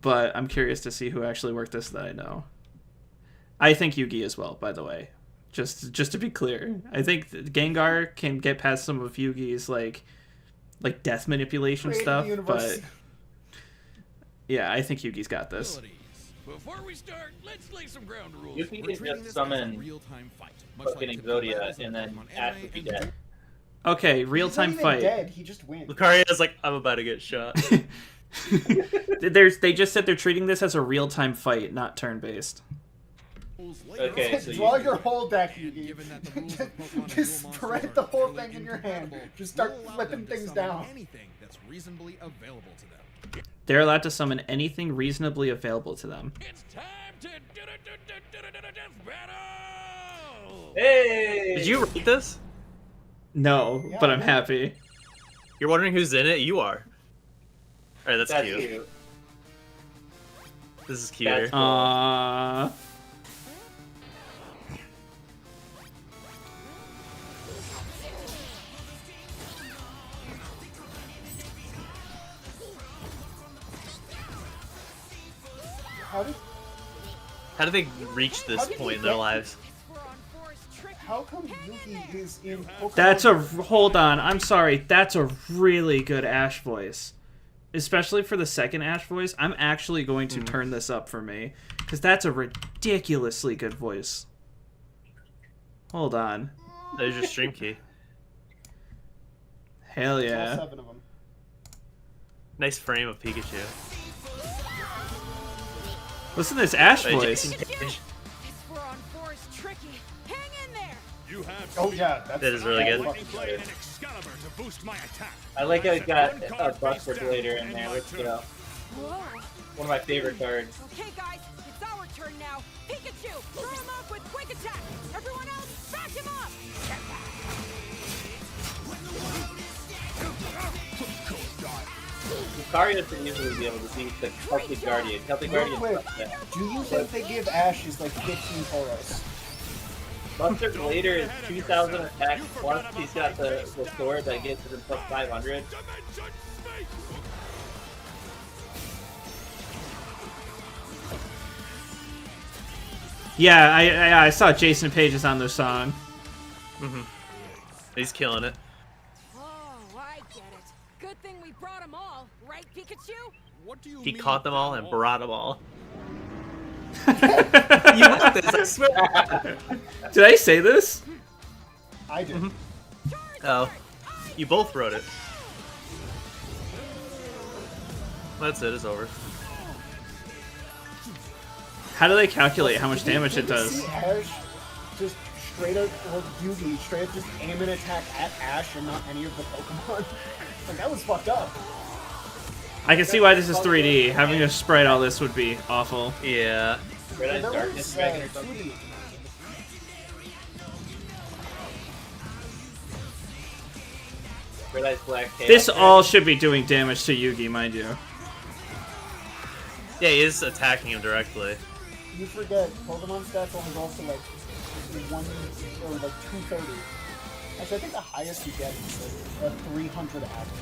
but I'm curious to see who actually worked this that I know. I think Yugi as well, by the way. Just to be clear, I think Gengar can get past some of Yugi's like death manipulation Created stuff, the universe. but yeah, I think Yugi's got this. abilities. Before we start, let's lay some ground rules. You can We're just treating this as a summon real-time fight, much fucking like typical Exodia battles and of then Pokemon Ash anime would be and dead. Okay, real He's not time even fight. dead. He just wins. Lucaria's like, I'm about to get shot. They just said they're treating this as a real time fight, not turn based. Okay, so Draw you- your whole deck, And Yugi. given that the rules of Pokemon and Just duel spread monsters the are whole fairly thing in your hand. incompatible, Just start we'll allow flipping them to things summon down. Anything that's reasonably available to them. They're allowed to summon anything reasonably available to them. It's time to death battle. Hey! Did you write this? No, Yeah, but I I'm know. happy. You're wondering who's in it? You are. Alright, that's That's cute. cute. This is cuter. That's- How did they reach this How did point he in their get- lives? How come Yugi is in Pokemon? That's a hold on. I'm sorry. That's a really good Ash voice, especially for the second Ash voice. I'm actually going to turn this up for me because that's a ridiculously good voice. Hold on. There's your stream key. Hell All yeah. 7 of them. Nice frame of Pikachu. Listen to this Ash Hey, voice. Jason Cage. We're on forest tricky. Hang in there. You have Oh yeah, that's That is really good. fucking good. Excalibur to boost my attack. I like how it got a Buster Blader in there. Let's go. Whoa. One of my favorite cards. Okay, guys, it's our turn now. Pikachu, throw him off with quick attack. Everyone else, back him up. Lucario should easily be able to beat the Celtic Guardian. Celtic Real Guardian quick, sucks, yeah. do you think they give Ash is like 15 Tauros? Buster Blader is 2,000 attack plus he's got the sword that gets him plus 500. Yeah, I saw Jason Page's on their song. He's killing it. Oh, I get it. Good thing we brought them all, right, Pikachu? What do you He mean caught them all by and brought them all. Did You wrote this, I swear. I say this? I did. Oh, you both wrote it. That's it. It's over. How do they calculate how much damage it Did you does? see Ash just straight up, or Yugi straight up just aim an attack at Ash and not any of the Pokemon? Like, that was fucked up. I can see why this is 3D. Having to sprite all this would be awful. Yeah. Red Eyes There Darkness was Dragon or something. 2D. Red Eyes Black Chaos This Dragon. all should be doing damage to Yugi, mind you. Yeah, he is attacking him directly. You forget, Pokemon stats only go up to like 1 or like 230. Actually, I think the highest you get is like a 300 average.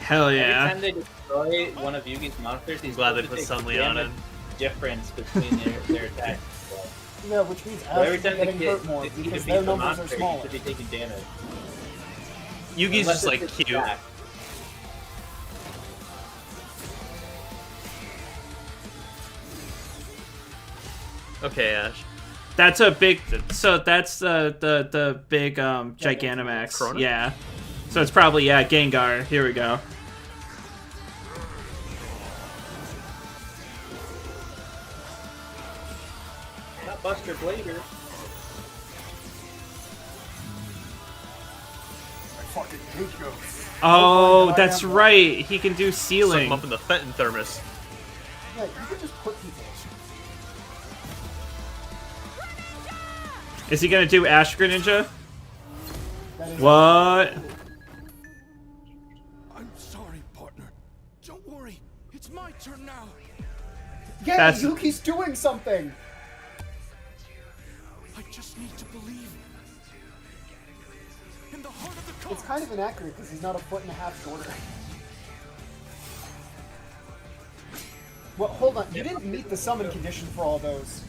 Hell Every yeah. time they destroy one of Yugi's monsters, he's Glad they supposed put to take Sunli on damage it. difference between their attacks. Yeah, which means So Ash every is time they getting get hurt more if you because defeat their the numbers are monster, you smaller. should be taking damage. Yugi's Unless just it's like his cute. attack. Okay, Ash. That's a big. So that's the big Gigantamax. Corona? Yeah. So it's probably Gengar. Here we go. Not Buster Blader. I fucking hate you. Oh, God, that's I am- right. He can do Suck sealing. him up in the Fenton thermos. Yeah, you could just put people. Is he gonna do Ash Greninja? That is What? I'm sorry, partner. Don't worry. It's my turn now. Yeah, That's- Yuki's doing something! I just need to believe. In the heart of the cause. It's kind of inaccurate because he's not a foot and a half shorter. Well, hold on. You didn't meet the summon condition for all those.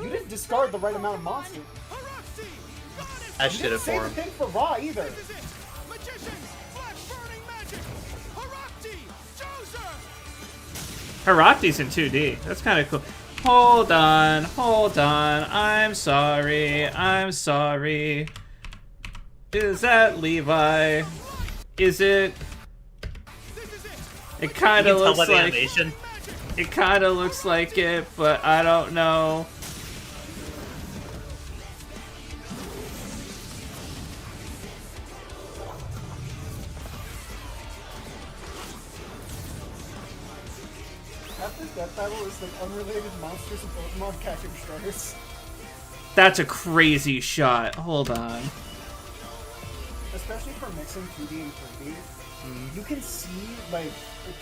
You didn't discard the right amount of monster. Haroxy! Goddess! Ash You did didn't it say for the him. thing for Ra either. This is it! Magicians! Flash burning magic! Haroxy! Joseph! Harakti's in 2D. That's kind of cool. Hold on. I'm sorry. Is that Levi? Is it? This is it! It kind You of can tell looks by the like. animation. It kind of looks like it, but I don't know. After Death Battle is like unrelated monsters and Pokemon catching strikers. That's a crazy shot. Hold on. Especially for mixing 2D and 3D. You can see, like,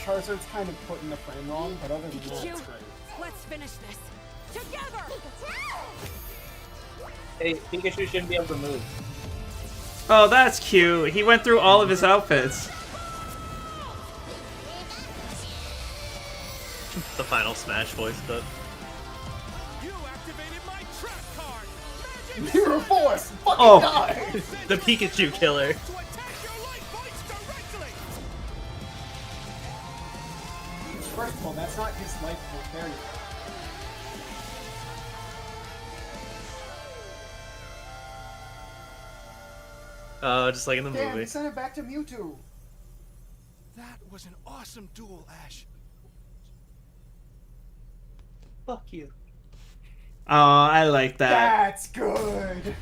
Charizard's kind of put in the frame wrong, but other than that, Pikachu, it's great. let's finish this together. Hey, Pikachu shouldn't be able to move. Oh, that's cute. He went through all of his outfits. The final Smash voice clip. You activated my trap card! Magic Mirror Force! Fucking Oh. die! The Pikachu killer. to attack your life points directly! First of all, that's not his life point. There you go. Just like in the Damn, movie. he sent it back to Mewtwo. That was an awesome duel, Ash. Fuck you. Oh, I like that. That's good.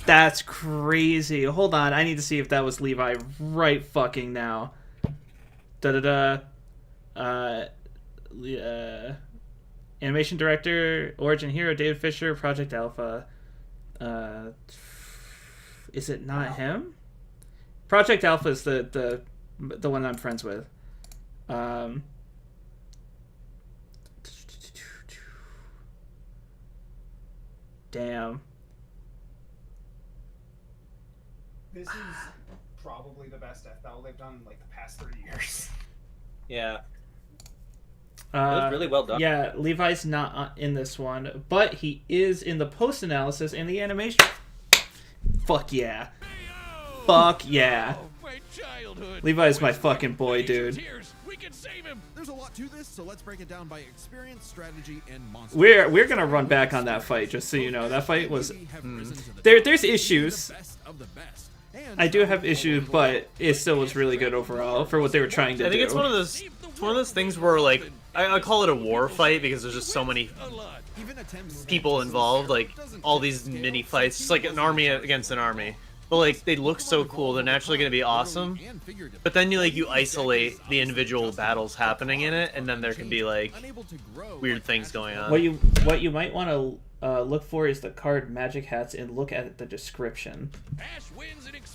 That's crazy. Hold on, I need to see if that was Levi right fucking now. Animation director, Origin Hero, David Fisher, Project Alpha. Is it not him? Project Alpha is the one I'm friends with. Damn. This is probably the best Death Battle they've done in like the past 30 years. Yeah. It was really well done. Yeah, Levi's not in this one, but he is in the post analysis and the animation. Fuck yeah. Fuck yeah. Oh, my childhood. Levi's my With fucking boy, Pikachu's dude. Tears, we can save him. There's a lot to this, so let's break it down by experience, strategy, and monster. We're gonna run back on that fight, just so you know. That fight was Have risen to the there's top. issues. The best of the best. And I do have issues, but it still was really good overall for what they were trying to do. I think it's one of those things where like I call it a war fight because there's just so many even attempts people involved, like all these mini fights, just like an army against an army. But like they look so cool, they're naturally gonna be awesome. But then you isolate the individual battles happening in it, and then there can be like weird things going on. What you might want to look for is the card magic hats and look at the description.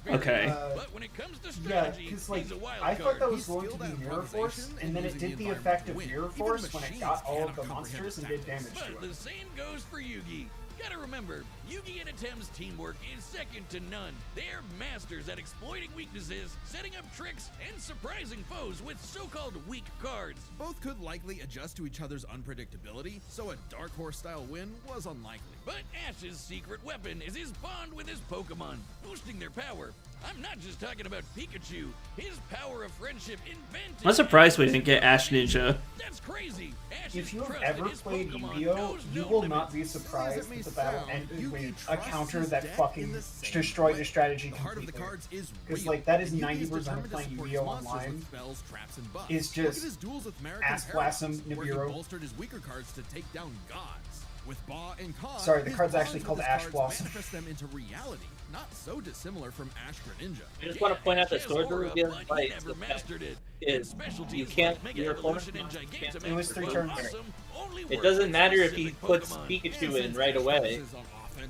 Okay. But when it comes to Yeah, strategy, because like he's a wild I thought that card. was going to be Mirror Force, and then it did the effect of Mirror Force when it got all of the monsters and did damage to But it. the same goes for Yugi. Gotta remember, Yugi and Atem's teamwork is second to none. They're masters at exploiting weaknesses, setting up tricks, and surprising foes with so-called weak cards. both could likely adjust to each other's unpredictability, so a Dark Horse-style win was unlikely. But Ash's secret weapon is his bond with his Pokemon, boosting their power. I'm not just talking about Pikachu. His power of friendship invented. I'm surprised we didn't get Ash Ninja. That's crazy. Ash's If you have trust ever in his played Pokemon Yu-Gi-Oh, knows you no will limits. not be surprised that the battle ended with a Yugi counter trusts that his deck fucking in the same destroyed way. the strategy The heart of the completely. cards is Because real, like that is and Yugi 90% of determined to playing support Yu-Gi-Oh his monsters online. with spells, traps, and buffs. is Look at just his duels with Merrick ass and blossom Harrow, where he Nibiru. bolstered his weaker cards to take down gods. With Ba and Ka, Sorry, the his card's bonds actually with called his Ash cards Blossom. manifest them into reality, not so dissimilar from Ash Greninja. I just want to point out that Ash's sword aura, reveal but he fights never mastered it. is Specialty you is can't like Mega your opponent Evolution and Gigantamax It was 3 are turns. awesome, only It work doesn't with matter if he specific puts Pokemon. Pikachu in right away.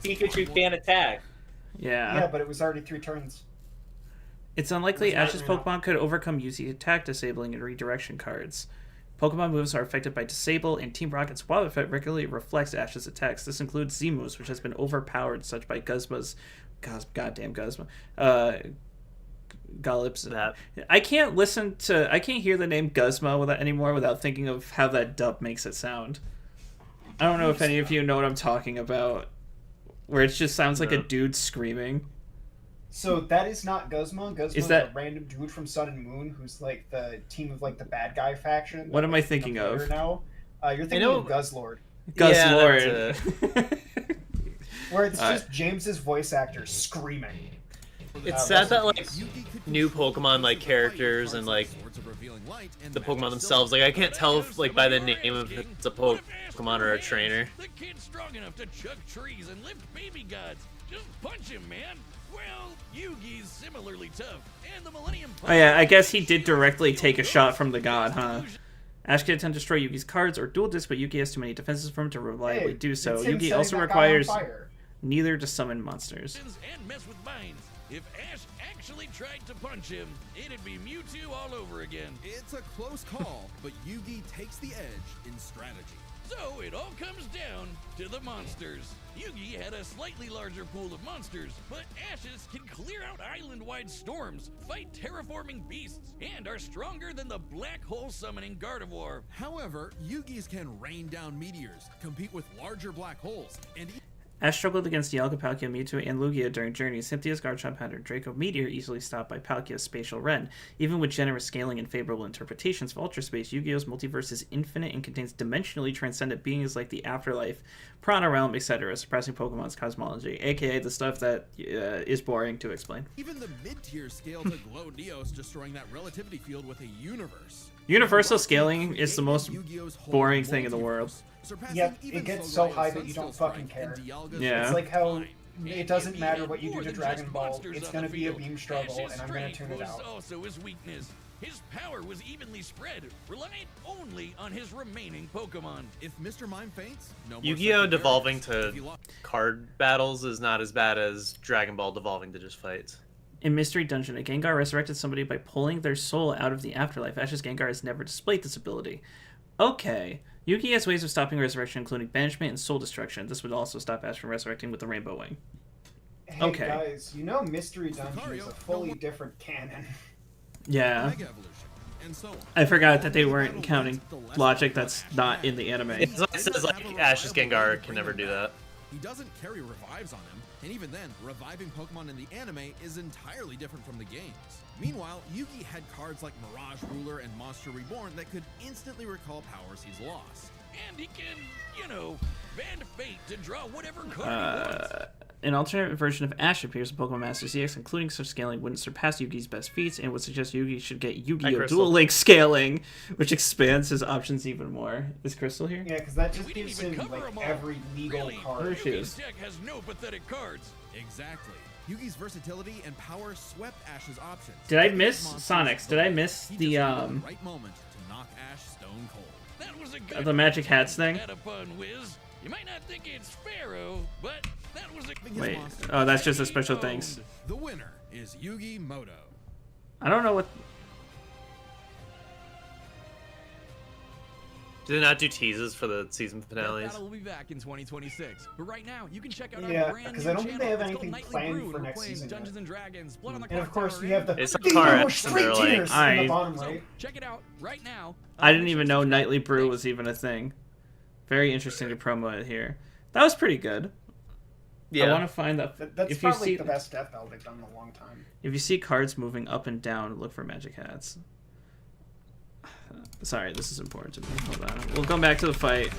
Pikachu can't attack. Yeah, but it was already 3 turns. It's unlikely It's not Ash's real. Pokemon could overcome Yugi's attack, disabling, and redirection cards. Pokemon moves are affected by Disable, and Team Rocket's Wild Effect regularly reflects Ash's attacks. This includes Z-moves, which has been overpowered, such by Guzma's... Goddamn Guzma. Gallips. That. I can't hear the name Guzma anymore without thinking of how that dub makes it sound. I don't know if any of you know what I'm talking about. Where it just sounds like a No. dude screaming. So that is not Guzma. Guzma is that- a random dude from Sun and Moon who's like the team of like the bad guy faction. What am I thinking of? Later now. You're thinking know- of Guzzlord. Gus Yeah, Lord. Where it's Alright. just James's voice actor screaming. It's sad that like new Pokemon like characters and like the Pokemon themselves, like I can't tell if like by the name of it's a Pokemon or a trainer. The kid's strong enough to chuck trees and lift baby gods. Just punch him, man. Well, Yugi's similarly tough, and the Millennium. Oh yeah, I guess he did directly take a shot from the god, huh? Ash can attempt to destroy Yugi's cards or dual disc, but Yugi has too many defenses for him to reliably Hey, do so. it's him Yugi setting also that guy on requires fire. neither to summon monsters. And mess with mines. If Ash actually tried to punch him, it'd be Mewtwo all over again. It's a close call, but Yugi takes the edge in strategy. So it all comes down to the monsters. Yugi had a slightly larger pool of monsters, but Ashes can clear out island-wide storms, fight terraforming beasts, and are stronger than the black hole summoning Gardevoir. However, Yugi's can rain down meteors, compete with larger black holes, and Ash struggled against Dialga, Palkia, Mewtwo, and Lugia during journeys. Cynthia's Garchomp Pounder Draco Meteor easily stopped by Palkia's Spatial Wren. Even with generous scaling and favorable interpretations of Ultra Space, Yu-Gi-Oh's multiverse is infinite and contains dimensionally transcendent beings like the Afterlife, Prana Realm, etc., suppressing Pokemon's cosmology, aka the stuff that is boring to explain. even the mid-tier scale to Glow Neos, destroying that relativity field with a universe. Universal scaling is the most Yu-Gi-Oh's whole boring thing in the multiverse, world. surpassing Yep, even it gets Soul so high Rider's that you don't Sunsteel fucking Strike and care. Dialga's Yeah. It's like how And it doesn't Yugi matter had what you more do to than Dragon just Ball. monsters It's on gonna the be a field. beam struggle, Ash's and I'm gonna strength tune it was out. also his weakness. His power was evenly spread, relying only on his remaining Pokemon. If Mr. Mime faints, no more Yu-Gi-Oh! second devolving barriers. If to he lo- card battles is not as bad as Dragon Ball devolving to just fights. In Mystery Dungeon, a Gengar resurrected somebody by pulling their soul out of the afterlife. Ash's Gengar has never displayed this ability. Okay. Yugi has ways of stopping resurrection, including banishment and soul destruction. This would also stop Ash from resurrecting with the Rainbow Wing. Hey Okay. guys, you know Mystery Dungeon is a fully different canon. Yeah. Mega Evolution, and so on. I forgot that they weren't counting logic that's not in the anime. It says like Ash's Gengar can never do that. He doesn't carry revives on him, and even then, reviving Pokemon in the anime is entirely different from the games. Meanwhile, Yugi had cards like Mirage Ruler and Monster Reborn that could instantly recall powers he's lost. And he can, bend fate to draw whatever card he wants. an alternate version of Ash appears in Pokemon Masters EX, including such scaling wouldn't surpass Yugi's best feats, and would suggest Yugi should get Yu-Gi-Oh! Crystal. Dual Link scaling, which expands his options even more. Is Crystal here? Yeah, because that just We didn't gives even him cover like 'em all. every legal Really? card. There she Yugi's is. deck has no pathetic cards. Exactly. Yugi's versatility and power swept Ash's options. Did I miss Monsters Sonics? Did I miss he the just waited the right moment to knock Ash stone cold. That was a good the Magic Hats thing? Had a pun, Wiz. You might not think it's Pharaoh, but that was a His Wait. monster Oh, that's just a he special owned. thanks. The winner is Yugi Moto. I don't know what. Did they not do teases for the season finales? Battle will be back in 2026. But right now, you can check out our Yeah, brand 'cause new I don't think they channel. have It's called anything Nightly planned Brew, for and we're next playing season Dungeons yet. and Dragons, Blood on the And of Clock course, Tower, we have the It's a big car yellow X, and straight they're like, tears in I- the bottom So, right. check it out right now. I didn't Make even sure know to Nightly subscribe. Brew Thanks. was even a thing. Very interesting to promo it here. That was pretty good. I want to find that. That's If you probably see the best death battle they've done in a long time. if you see cards moving up and down, look for Magic Hats. Sorry, this is important to me. Hold on. We'll go back to the fight.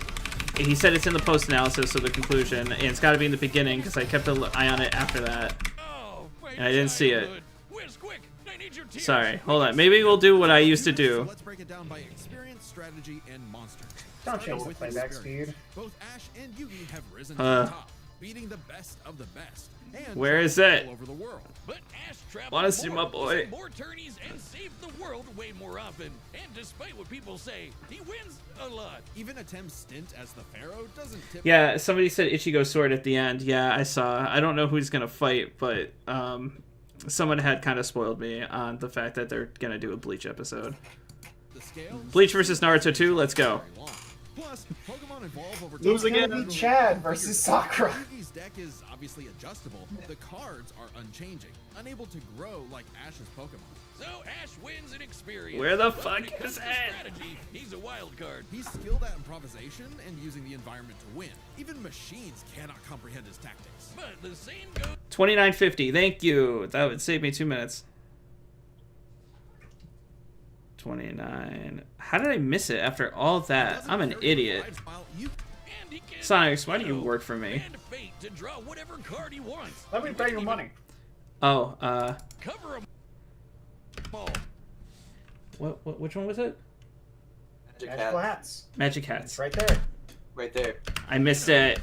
He said it's in the post-analysis of the conclusion, and it's got to be in the beginning because I kept an eye on it after that. Oh, my And I didn't see it. childhood. Wiz, quick! I need your tears. Sorry, hold on. Maybe we'll do what I used to So do. let's break it down by experience, strategy, and monsters. Don't Starting change the with playback experience. speed. Both Ash and Yugi have risen to the top, beating the best of the best. And Where is traveling it? all over the world. But Ash traveled Wanna see more, my boy? won more tourneys, and saved the world way more often. And despite what people say, he wins a lot. Even Atem's stint as the Pharaoh doesn't tip. Yeah, somebody said Ichigo sword at the end. Yeah, I saw. I don't know who he's gonna fight, but someone had kind of spoiled me on the fact that they're gonna do a Bleach episode. The scale. Bleach versus Naruto 2. Let's go. Very long. Plus, Pokemon evolve over It's time. gonna be Chad versus Sakura. Yugi's deck is obviously adjustable. The cards are unchanging, unable to grow like Ash's Pokemon. So Ash wins in experience. Where the But fuck when it comes is to it? strategy, he's a wild card. He's skilled at improvisation and using the environment to win. Even machines cannot comprehend his tactics. But the same goes 2950. Thank you. That would save me 2 minutes. 29. How did I miss it after all that? I'm an idiot. and he can Sonics, why do you work for me? and fate to draw whatever card he wants. Let me pay you money. Oh, Cover them all. what? Which one was it? Magic Magical hat. hats. Magic It's Hats. right there. Right there. I missed it.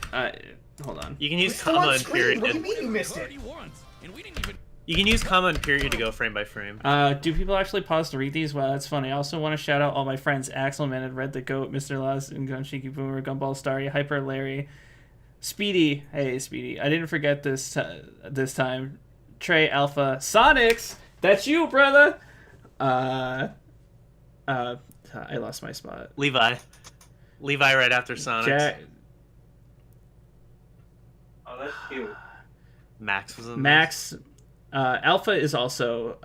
Hold on. You can use It's still comma on and screen. What do period. you mean you missed Card it? he wants. And we didn't even You can use comma and period to go frame by frame. Do people actually pause to read these? Wow, that's funny. I also want to shout out all my friends: Axelman and Red the Goat, Mr. Laws, and Gunshiki Boomer, Gumball Starry, Hyper Larry, Speedy. Hey, Speedy. I didn't forget this time. Trey Alpha Sonics. That's you, brother. I lost my spot. Levi right after Sonic. Jack, Oh, that's cute. Max was in Max. Alpha is also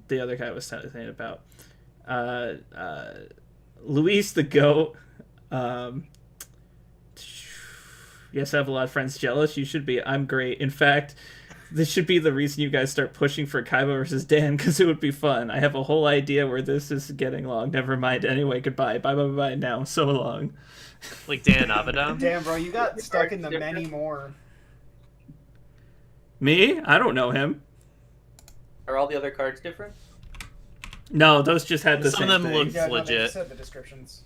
the other guy I was saying about. Luis the Goat. Yes, I have a lot of friends jealous. You should be. I'm great. In fact, this should be the reason you guys start pushing for Kaiba versus Dan, because it would be fun. I have a whole idea where this is getting long. Never mind. Anyway, goodbye. Bye, bye, bye, bye. Now, so long. this. Like Dan Abaddon. Damn, bro, you got stuck in the many more. Me? I don't know him. Are all the other cards different? No, those just had the Some same of them thing. look- Yeah, no, they legit. just said the descriptions.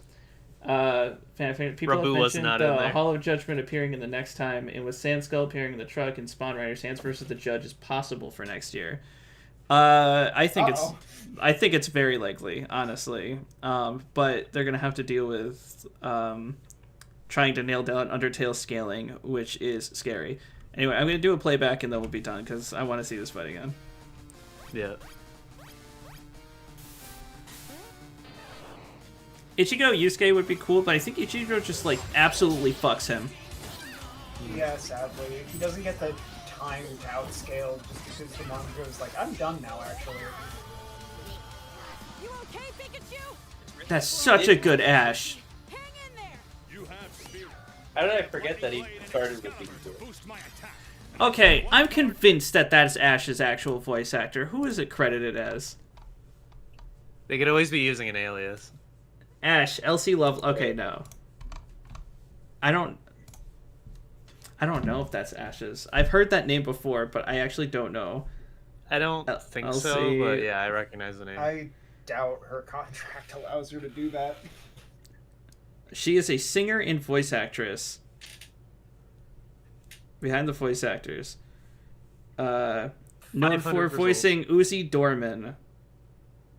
People Rabu have was mentioned not the in there. Hall of Judgment appearing in the next time, and with Sandskull appearing in the truck and Spawn Riders, Hands versus the Judge is possible for next year. I think it's very likely, honestly. But they're gonna have to deal with trying to nail down Undertale scaling, which is scary. Anyway, I'm gonna do a playback and then we'll be done because I want to see this fight again. Yeah. Ichigo Yusuke would be cool, but I think Ichigo just like absolutely fucks him. Yeah, sadly. He doesn't get the time to outscale just because the manga is like, I'm done now, actually. You okay, Pikachu? That's such a good Ash. Hang in there. How did I forget that he started with Pikachu? Okay, I'm convinced that that's Ash's actual voice actor. Who is it credited as? They could always be using an alias. Ash, Elsie Love. Okay, no. I don't I don't know if that's Ashes. I've heard that name before, but I actually don't know. I don't think I'll so, see. but yeah, I recognize the name. I doubt her contract allows her to do that. She is a singer and voice actress. Behind the voice actors. Known for 500 voicing Uzi Dorman,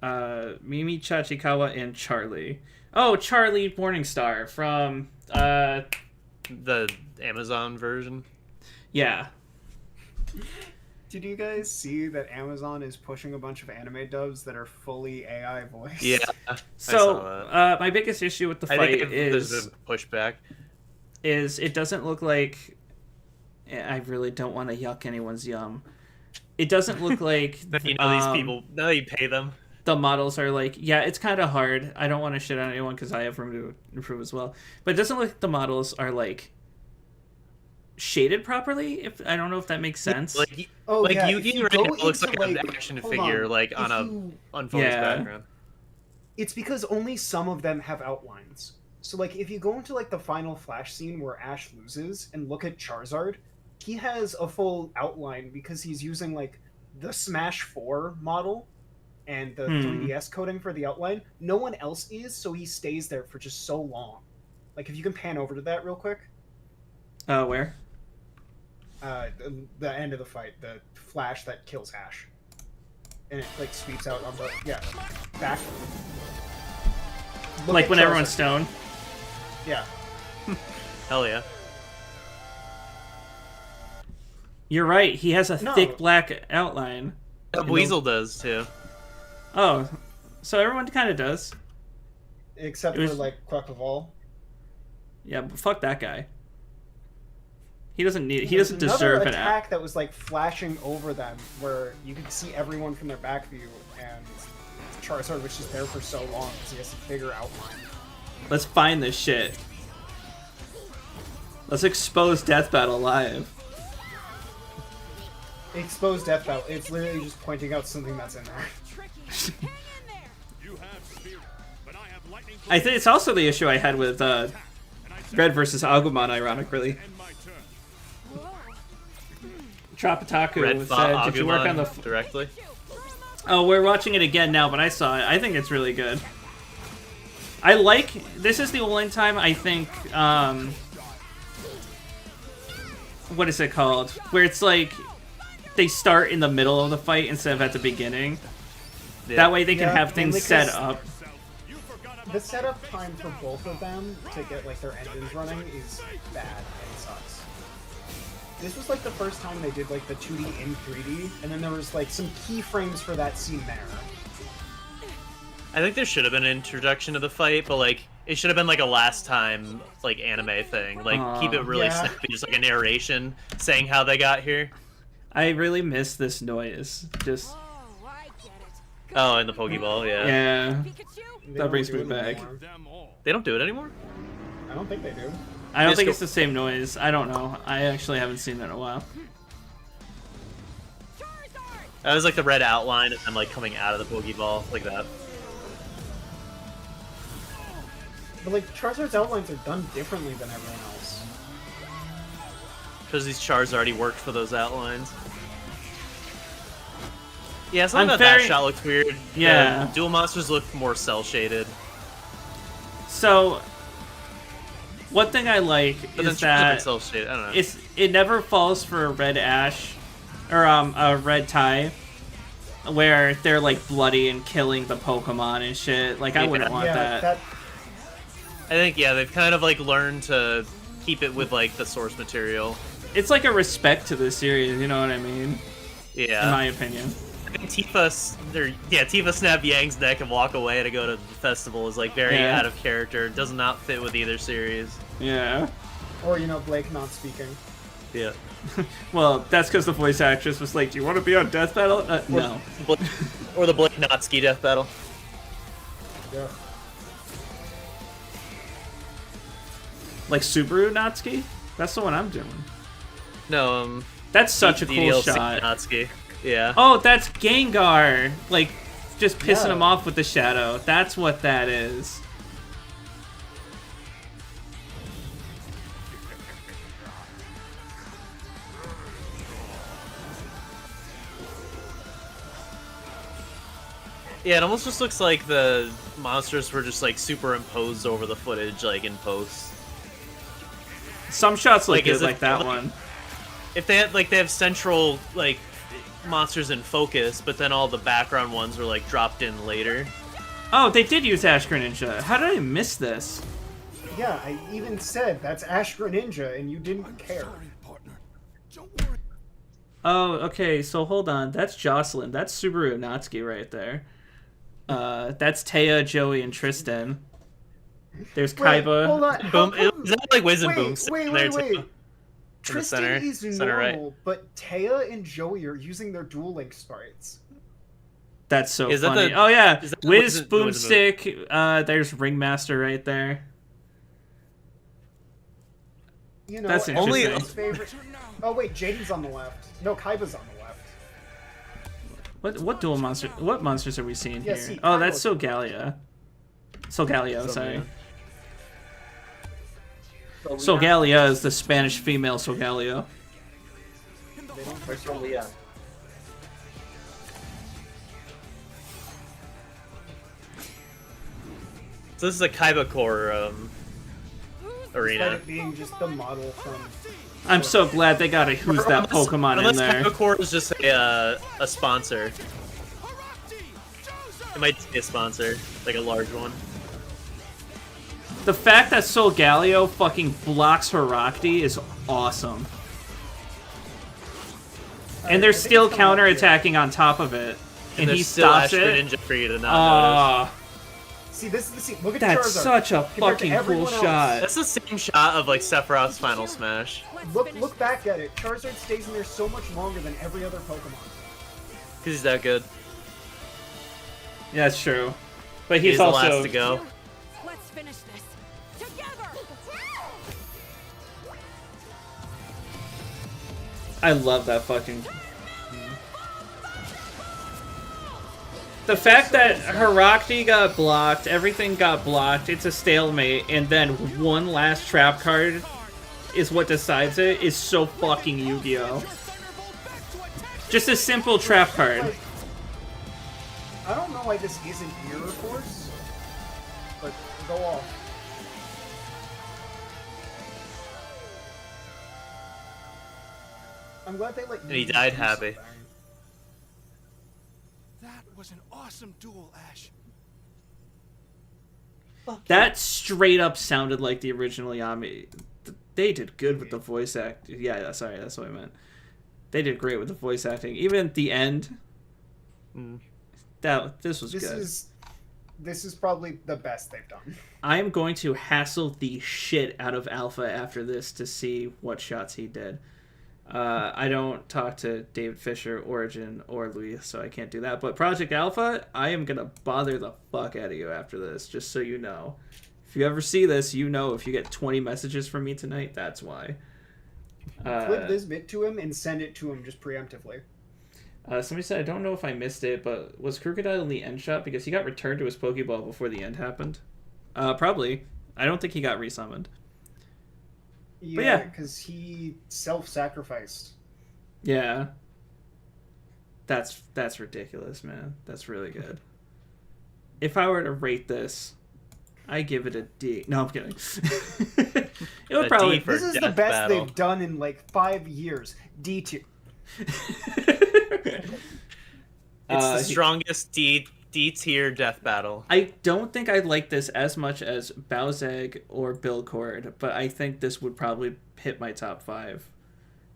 Mimi Chachikawa, and Charlie. Oh, Charlie Morningstar from... The Amazon version. Yeah. Did you guys see that Amazon is pushing a bunch of anime dubs that are fully AI voiced? Yeah. So, my biggest issue with the I fight think there's is... a pushback. Is it doesn't look like... I really don't want to yuck anyone's yum. It doesn't look like... You know these people, now you pay them. The models are like, yeah, it's kind of hard. I don't want to shit on anyone because I have room to improve as well. But it doesn't look like the models are like shaded properly. If I don't know if that makes sense. Like, Oh, like yeah, if Yugi you right go now looks into, like an like- action hold figure, on. like If on a you- unfocused Yeah. background. It's because only some of them have outlines. So, like, if you go into, like, the final Flash scene where Ash loses and look at Charizard, he has a full outline because he's using, like, the Smash 4 model and the 3DS coding for the outline. No one else is, so he stays there for just so long. Like, if you can pan over to that real quick. Where? The end of the fight, the Flash that kills Ash. And it, like, sweeps out on the... Yeah. Back. Look Like at when Charizard. everyone's stoned? Yeah. Hell yeah. You're right. He has a No. thick black outline. Weasel does too. Oh, so everyone kind of does. Except It was- for, like, Quackleval. Yeah, but fuck that guy. He doesn't need. He There's doesn't deserve an attack that was like flashing over them, where you could see everyone from their back view, and Charizard was just there for so long because he has a bigger outline. Let's find this shit. Let's expose Death Battle live. Exposed Death Battle. It's literally just pointing out something that's in there. Tricky. Hang in there. You have spirit, but I have lightning I think it's also the issue I had with Red versus Agumon, ironically. and my turn. Whoa. Tropitaku Red said, "Did you work on the?" directly? Oh, we're watching it again now, but I saw it. I think it's really good. I like. This is the only time I think. What is it called? Where it's like they start in the middle of the fight instead of at the beginning. Yeah. That way they can Yeah, have things mainly set 'cause- up. The setup time for both of them to get like their engines running is bad and sucks. This was like the first time they did like the 2D in 3D, and then there was like some keyframes for that scene there. I think there should have been an introduction to the fight, but like it should have been like a last time like anime thing. Like keep it really Yeah. snappy, just like a narration saying how they got here. I really miss this noise. Just Oh, I get it. Oh, and the Pokeball, yeah. yeah. Pikachu. They That don't brings do me it back. anymore. Them all. They don't do it anymore? I don't think they do. I don't Just think go- it's the same noise. I don't know. I actually haven't seen it in a while. Charizard. That was like the red outline and then like coming out of the Pokeball, like that. But like Charizard's outlines are done differently than everyone else. Because these Chars already worked for those outlines. Yeah, something I'm about that very- shot looked weird. Yeah. The dual monsters look more cell shaded. So, one thing I like But then is that cell shaded. I don't know. it never falls for a red Ash or a red tie where they're like bloody and killing the Pokemon and shit. Like I Yeah. wouldn't want yeah, that. I think yeah, they've kind of like learned to keep it with like the source material. It's like a respect to the series, you know what I mean? Yeah. In my opinion. I think Tifa snap Yang's neck and walk away to go to the festival is like very Yeah. out of character. Does not fit with either series. Yeah. Or you know, Blake not speaking. Yeah. Well, that's because the voice actress was like, "Do you want to be on Death Battle?" No. Or the Blake Notsky death battle. Yeah. Like Subaru Natsuki? That's the one I'm doing. No, That's such a cool DDLC shot. Notsky. Yeah. Oh, that's Gengar! Like, just pissing Yeah. him off with the shadow. That's what that is. Yeah, it almost just looks like the monsters were just like superimposed over the footage, like in post. Some shots look Like, good, is it- like that like- one. If they had they have central like monsters in focus, but then all the background ones were like dropped in later. Oh, they did use Ash Greninja. How did I miss this? Yeah, I even said that's Ash Greninja, and you didn't care. Oh, okay, so hold on. That's Jocelyn. That's Subaru Natsuki right there. That's Taya, Joey, and Tristan. There's Wait, Kaiba. hold on. How Boom! come- Is that like Wiz and Boom Wait, sitting wait, there wait, too? wait. In the Tristan center, is center right. normal, but Taya and Joey are using their Duel Link sprites. That's so Is that funny. the- Oh yeah, is that the Wiz Wiz and Boomstick. There's Ringmaster right there. You know, That's Only- everyone's favorite. Oh wait, Jaden's on the left. No, Kaiba's on the left. What dual monster? What monsters are we seeing Yeah, here? see, Oh, Kaiba's- that's Solgaleo. Solgaleo, sorry. Solgaleo is the Spanish female Solgaleo. Where's your Leon? So this is a Kaiba core Despite arena. it being just the model from. I'm so glad they got a Who's That Pokemon in Unless there. Kaiba core is just a sponsor. It might be a sponsor, like a large one. The fact that Solgaleo fucking blocks Herakti is awesome. And they're I think still it's coming up here. counterattacking on top of it. And there's he still stops Ash it. Greninja for you to not notice. Ah, See, this is the scene. Look at that's Charizard. such a Compared to fucking cool everyone else. shot. That's the same shot of like Sephiroth's Final Smash. Look back at it. Charizard stays in there so much longer than every other Pokemon. Because he's that good. Yeah, that's true. But He's he's the also last to go. Let's finish this together. I love that fucking. The fact that Herakti got blocked, everything got blocked, it's a stalemate, and then one last trap card is what decides it is so fucking Yu-Gi-Oh! Just a simple trap card. I don't know why this isn't Mirror Force, but go off. I'm glad they like. And he died happy. That was an awesome duel, Ash. That straight up sounded like the original Yami. They did good with the voice act. Yeah, sorry, that's what I meant. They did great with the voice acting. Even at the end, this was good. This is probably the best they've done. I am going to hassle the shit out of Alpha after this to see what shots he did. I don't talk to David Fisher, Origin, or Luis, so I can't do that. But Project Alpha, I am going to bother the fuck out of you after this, just so you know. If you ever see this, you know if you get 20 messages from me tonight, that's why. Flip this bit to him and send it to him just preemptively. Somebody said, I don't know if I missed it, but was Crocodile in the end shot? Because he got returned to his Pokeball before the end happened. Probably. I don't think he got resummoned. Yeah, because he self-sacrificed. Yeah. That's ridiculous, man. That's really good. If I were to rate this, I give it a D. No, I'm kidding. It would A probably. D for This is the Death best Battle. they've done in like 5 years. D tier. It's the He- strongest D tier death battle. I don't think I like this as much as Bowseg or Billcord, but I think this would probably hit my top 5.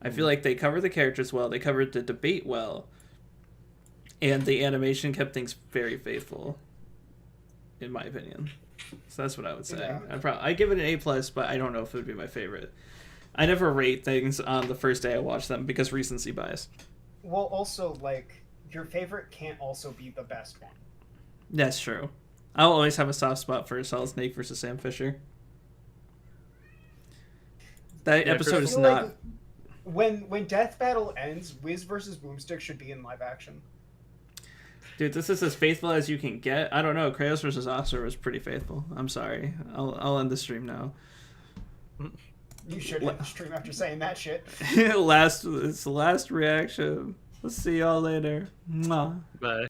I feel like they covered the characters well, they covered the debate well, and the animation kept things very faithful, in my opinion. So that's what I would say. Yeah. I give it an A+, but I don't know if it would be my favorite. I never rate things on the first day I watch them because recency bias. Well, also, like, your favorite can't also be the best one. That's true. I'll always have a soft spot for Solid Snake versus Sam Fisher. That Yeah, episode Chris- is I feel not. like when Death Battle ends, Wiz versus Boomstick should be in live action. Dude, this is as faithful as you can get. I don't know. Kratos versus Oscar was pretty faithful. I'm sorry. I'll end the stream now. You should hit the stream after saying that shit. It's the last reaction. Let's see y'all later. Mwah. But